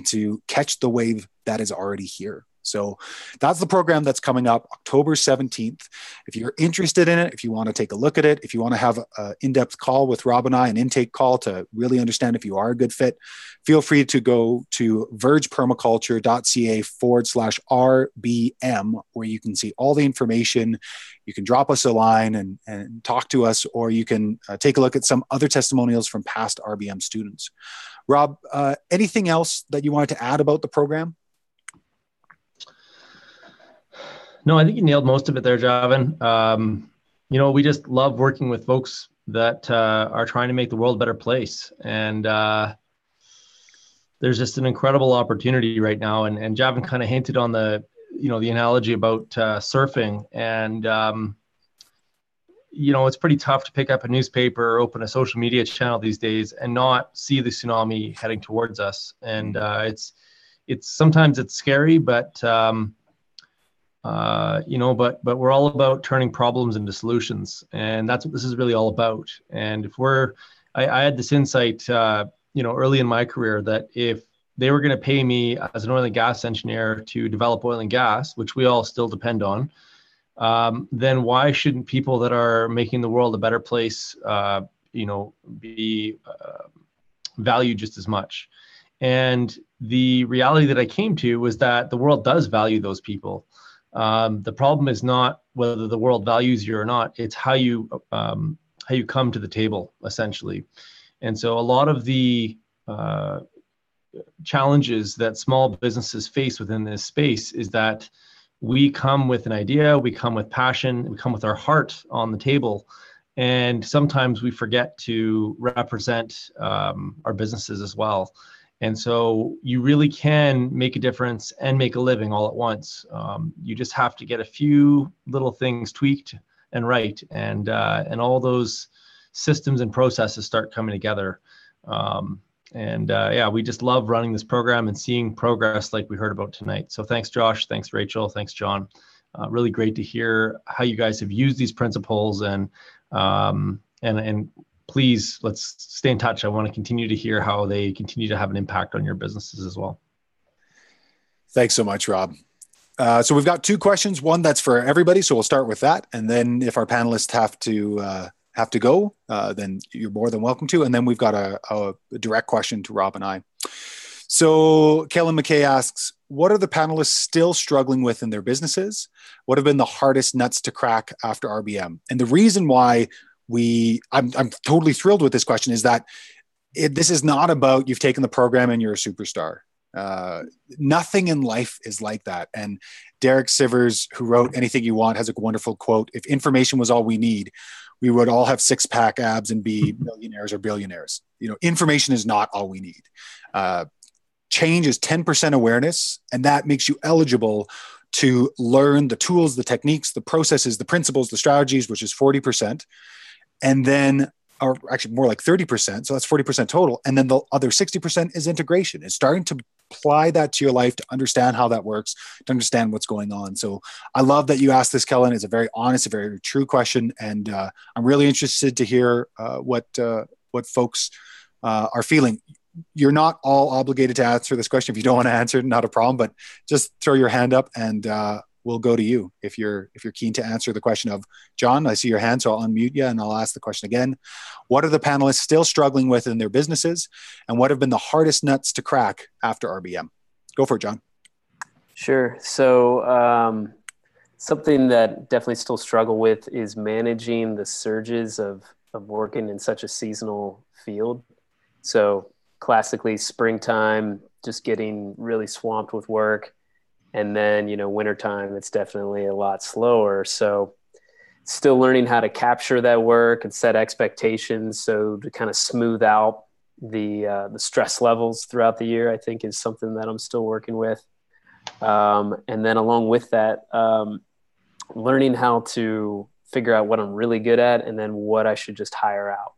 to catch the wave that is already here. So that's the program that's coming up October 17th. If you're interested in it, if you want to take a look at it, if you want to have an in-depth call with Rob and I, an intake call to really understand if you are a good fit, feel free to go to vergepermaculture.ca/RBM, where you can see all the information. You can drop us a line and talk to us, or you can take a look at some other testimonials from past RBM students. Rob, anything else that you wanted to add about the program? No, I think you nailed most of it there, Javin. We just love working with folks that are trying to make the world a better place. And there's just an incredible opportunity right now. And Javin kind of hinted on the analogy about surfing. And, it's pretty tough to pick up a newspaper or open a social media channel these days and not see the tsunami heading towards us. And it's sometimes it's scary, but but we're all about turning problems into solutions, and that's what this is really all about. And I had this insight, early in my career, that if they were going to pay me as an oil and gas engineer to develop oil and gas, which we all still depend on, then why shouldn't people that are making the world a better place, be valued just as much? And the reality that I came to was that the world does value those people. The problem is not whether the world values you or not; it's how you come to the table, essentially. And so, a lot of the challenges that small businesses face within this space is that we come with an idea, we come with passion, we come with our heart on the table, And sometimes we forget to represent our businesses as well. And so you really can make a difference and make a living all at once. You just have to get a few little things tweaked and right, and all those systems and processes start coming together. Yeah, we just love running this program and seeing progress like we heard about tonight. So thanks, Josh. Thanks, Rachel. Thanks, John. Really great to hear how you guys have used these principles, and please, let's stay in touch. I want to continue to hear how they continue to have an impact on your businesses as well. Thanks so much, Rob. So we've got two questions, one that's for everybody. So we'll start with that. And then if our panelists have to go, then you're more than welcome to. And then we've got a direct question to Rob and I. So Kellen McKay asks, what are the panelists still struggling with in their businesses? What have been the hardest nuts to crack after RBM? And the reason why I'm totally thrilled with this question is that this is not about you've taken the program and you're a superstar. Nothing in life is like that. And Derek Sivers, who wrote Anything You Want, has a wonderful quote: if information was all we need, we would all have six-pack abs and be millionaires or billionaires. Information is not all we need. Change is 10% awareness, and that makes you eligible to learn the tools, the techniques, the processes, the principles, the strategies, which is 40%. And then, or actually more like 30%. So that's 40% total. And then the other 60% is integration. It's starting to apply that to your life, to understand how that works, to understand what's going on. So I love that you asked this, Kellen. It's a very honest, a very true question. And I'm really interested to hear what folks are feeling. You're not all obligated to answer this question. If you don't want to answer, not a problem, but just throw your hand up and we'll go to you if you're keen to answer the question of John. I see your hand, so I'll unmute you and I'll ask the question again. What are the panelists still struggling with in their businesses, and what have been the hardest nuts to crack after RBM? Go for it, John. Sure. So something that definitely still struggle with is managing the surges of working in such a seasonal field. So classically springtime, just getting really swamped with work. And then, wintertime, it's definitely a lot slower. So still learning how to capture that work and set expectations. So to kind of smooth out the stress levels throughout the year, I think is something that I'm still working with. And then along with that, learning how to figure out what I'm really good at and then what I should just hire out,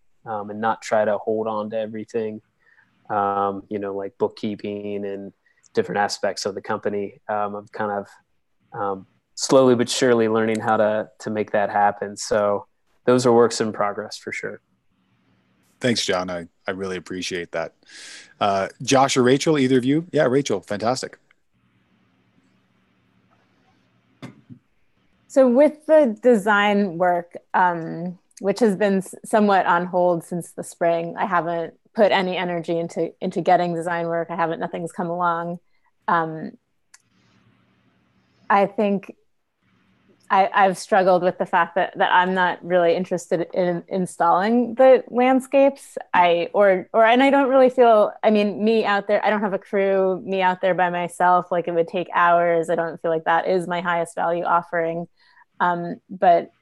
and not try to hold on to everything, like bookkeeping and different aspects of the company. I'm kind of slowly but surely learning how to make that happen. So those are works in progress for sure. Thanks, John. I really appreciate that. Josh or Rachel, either of you? Yeah, Rachel, fantastic. So with the design work, which has been somewhat on hold since the spring, I haven't put any energy into getting design work. Nothing's come along. I think I've struggled with the fact that I'm not really interested in installing the landscapes. And I don't really feel, me out there, I don't have a crew, me out there by myself, like it would take hours. I don't feel like that is my highest value offering. But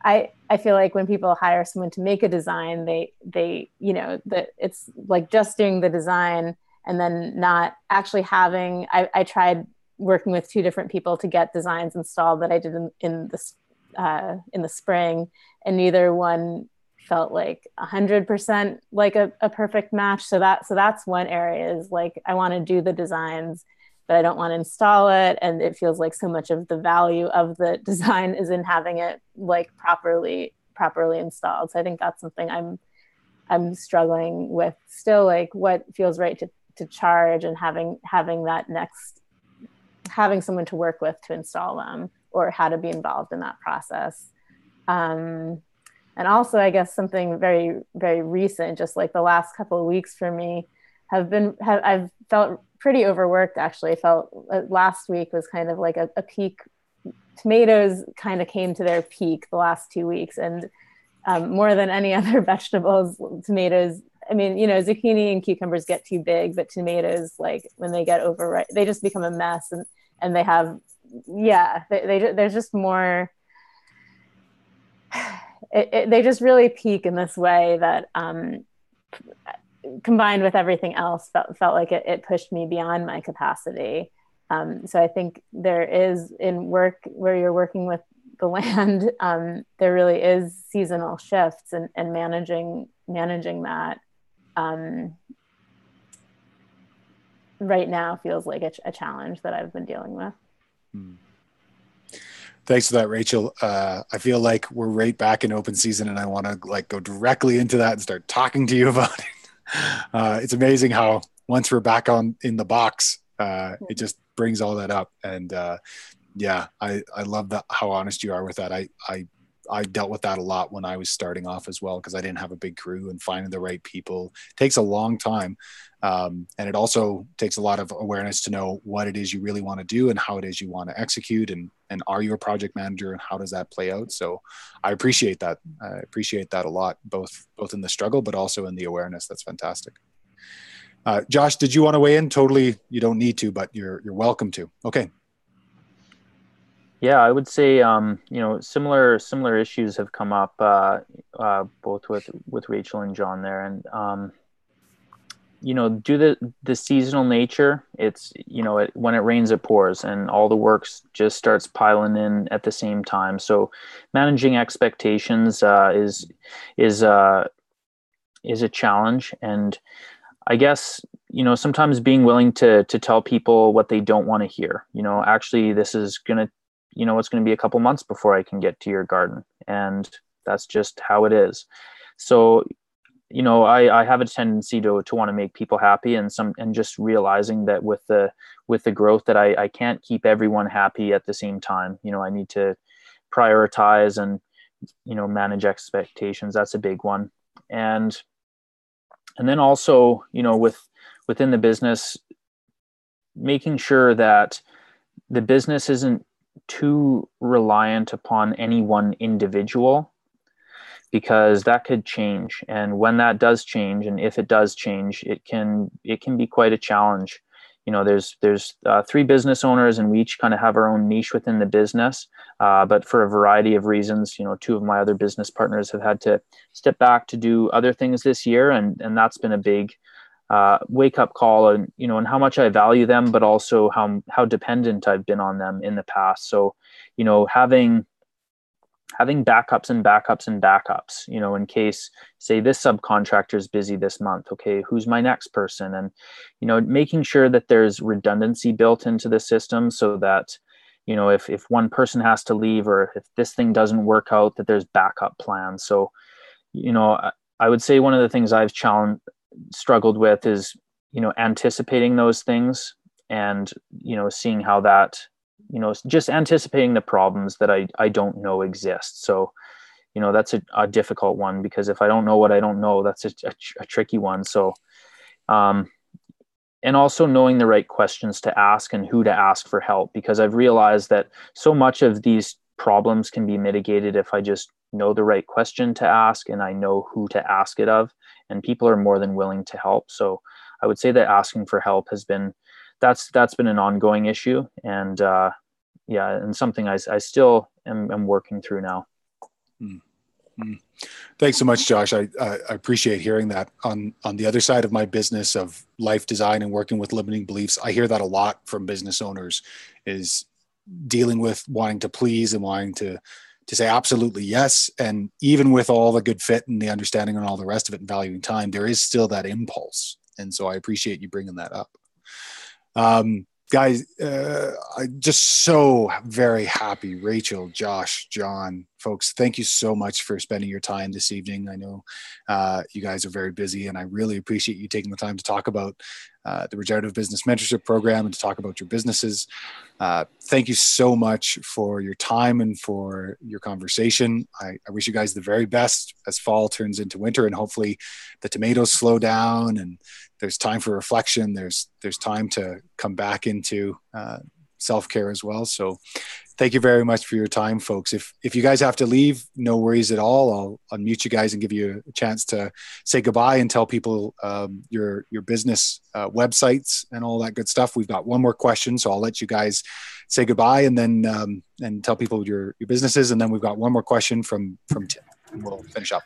I feel like when people hire someone to make a design, they that it's like just doing the design and then not actually having, I tried working with two different people to get designs installed that I did in the spring, and neither one felt like 100% like a perfect match. So that's one area, is like, I want to do the designs, but I don't want to install it. And it feels like so much of the value of the design is in having it like properly installed. So I think that's something I'm struggling with still, like what feels right to charge, and having that next, having someone to work with to install them, or how to be involved in that process. And also, I guess something very, very recent, just like the last couple of weeks for me I've felt pretty overworked. Actually, I felt last week was kind of like a peak. Tomatoes kind of came to their peak the last 2 weeks, and more than any other vegetables, tomatoes, zucchini and cucumbers get too big, but tomatoes, like when they get overripe, they just become a mess, and they have, there's just more, they just really peak in this way that combined with everything else felt like it pushed me beyond my capacity. So I think there is, in work where you're working with the land, there really is seasonal shifts, and managing that right now feels like a challenge that I've been dealing with. Thanks for that, Rachel. I feel like we're right back in open season, and I want to go directly into that and start talking to you about it. It's amazing how once we're back in the box, it just brings all that up. And yeah, I love that, how honest you are with that. I dealt with that a lot when I was starting off as well, because I didn't have a big crew, and finding the right people takes a long time. And it also takes a lot of awareness to know what it is you really want to do and how it is you want to execute, and are you a project manager, and how does that play out? So I appreciate that. I appreciate that a lot, both in the struggle, but also in the awareness. That's fantastic. Josh, did you want to weigh in? Totally. You don't need to, but you're welcome to. Okay. Yeah, I would say, similar issues have come up, both with Rachel and John there. And, due to the seasonal nature, it's, when it rains, it pours, and all the work just starts piling in at the same time. So managing expectations is a challenge. And I guess, sometimes being willing to tell people what they don't want to hear, actually, this is going to, it's going to be a couple months before I can get to your garden. And that's just how it is. So, I have a tendency to want to make people happy, and just realizing that with the growth that I can't keep everyone happy at the same time. I need to prioritize and, manage expectations. That's a big one. And then also, within the business, making sure that the business isn't too reliant upon any one individual, because that could change. And when that does change, and if it does change, it can be quite a challenge. There's 3 business owners, and we each kind of have our own niche within the business. But for a variety of reasons, 2 of my other business partners have had to step back to do other things this year. And that's been a big wake up call, and how much I value them, but also how dependent I've been on them in the past. So, having backups and backups and backups, in case, say, this subcontractor is busy this month. Okay, who's my next person? And, making sure that there's redundancy built into the system, so that, if one person has to leave, or if this thing doesn't work out, that there's backup plans. So, I would say one of the things I've struggled with is, anticipating those things, and, seeing how that, just anticipating the problems that I don't know exist. So, that's a difficult one, because if I don't know what I don't know, that's a tricky one. So, and also knowing the right questions to ask and who to ask for help, because I've realized that so much of these problems can be mitigated if I just know the right question to ask, and I know who to ask it of, and people are more than willing to help. So I would say that asking for help has been, that's been an ongoing issue, and and something I still am working through now. Thanks so much, Josh. I appreciate hearing that. On the other side of my business of life design and working with limiting beliefs, I hear that a lot from business owners, is dealing with wanting to please and wanting to say absolutely yes. And even with all the good fit and the understanding and all the rest of it and valuing time, there is still that impulse. And so I appreciate you bringing that up. Guys, I'm just so very happy. Rachel, Josh, John, folks, thank you so much for spending your time this evening. I know you guys are very busy, and I really appreciate you taking the time to talk about the Regenerative Business Mentorship Program and to talk about your businesses. Thank you so much for your time and for your conversation. I wish you guys the very best as fall turns into winter, and hopefully the tomatoes slow down and there's time for reflection. There's time to come back into self-care as well. So thank you very much for your time, folks. If you guys have to leave, no worries at all. I'll unmute you guys and give you a chance to say goodbye and tell people your business websites and all that good stuff. We've got one more question, so I'll let you guys say goodbye and then and tell people your businesses. And then we've got one more question from Tim. we'll finish up.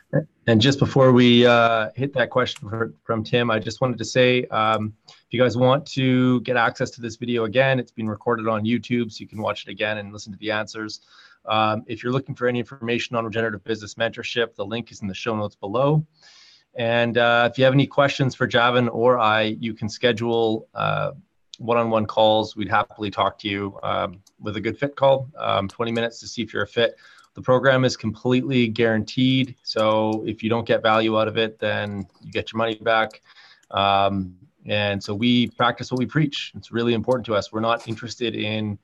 And just before we hit that question from Tim, I just wanted to say, if you guys want to get access to this video again, it's been recorded on YouTube, so you can watch it again and listen to the answers. If you're looking for any information on regenerative business mentorship, the link is in the show notes below. And if you have any questions for Javan or I, you can schedule one-on-one calls. We'd happily talk to you with a good fit call, 20 minutes to see if you're a fit. The program is completely guaranteed. So if you don't get value out of it, then you get your money back. And so we practice what we preach. It's really important to us. We're not interested in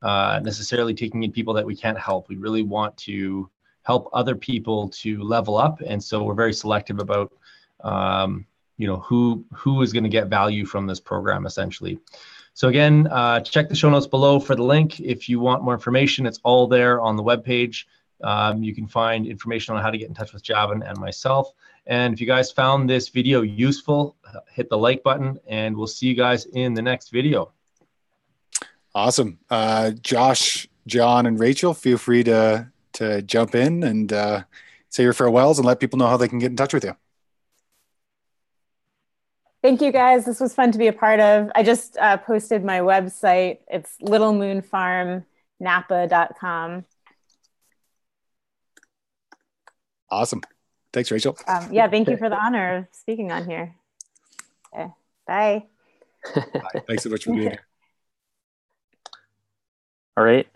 necessarily taking in people that we can't help. We really want to help other people to level up. And so we're very selective about, who is going to get value from this program, essentially. So again, check the show notes below for the link. If you want more information, it's all there on the webpage. You can find information on how to get in touch with Javan and myself. And if you guys found this video useful, hit the like button, and we'll see you guys in the next video. Awesome. Josh, John, and Rachel, feel free to jump in and say your farewells and let people know how they can get in touch with you. Thank you, guys. This was fun to be a part of. I just posted my website. It's littlemoonfarmnapa.com. Awesome. Thanks, Rachel. Yeah, thank you for the honor of speaking on here. Okay. Bye. Bye. Thanks so much for being here. All right.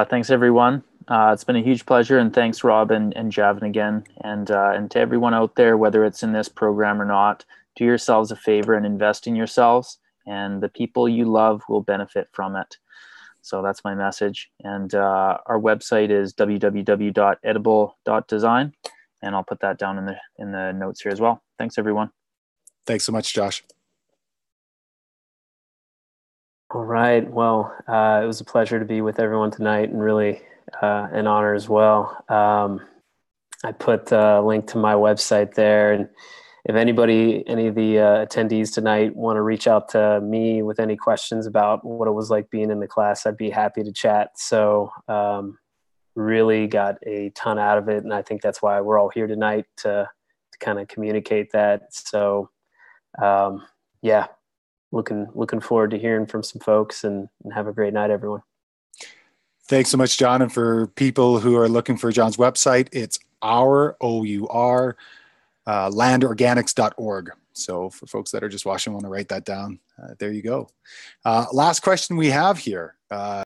Thanks, everyone. It's been a huge pleasure, and thanks, Rob and Javan again. And to everyone out there, whether it's in this program or not, do yourselves a favor and invest in yourselves, and the people you love will benefit from it. So that's my message. And our website is www.edible.design, and I'll put that down in the notes here as well. Thanks, everyone. Thanks so much, Josh. All right. Well, it was a pleasure to be with everyone tonight, and really an honor as well. I put a link to my website there, and if any of the attendees tonight want to reach out to me with any questions about what it was like being in the class, I'd be happy to chat. So really got a ton out of it, and I think that's why we're all here tonight to kind of communicate that. So yeah, looking forward to hearing from some folks, and have a great night, everyone. Thanks so much, John. And for people who are looking for John's website, it's landorganics.org. So for folks that are just watching, want to write that down, there you go. Last question we have here.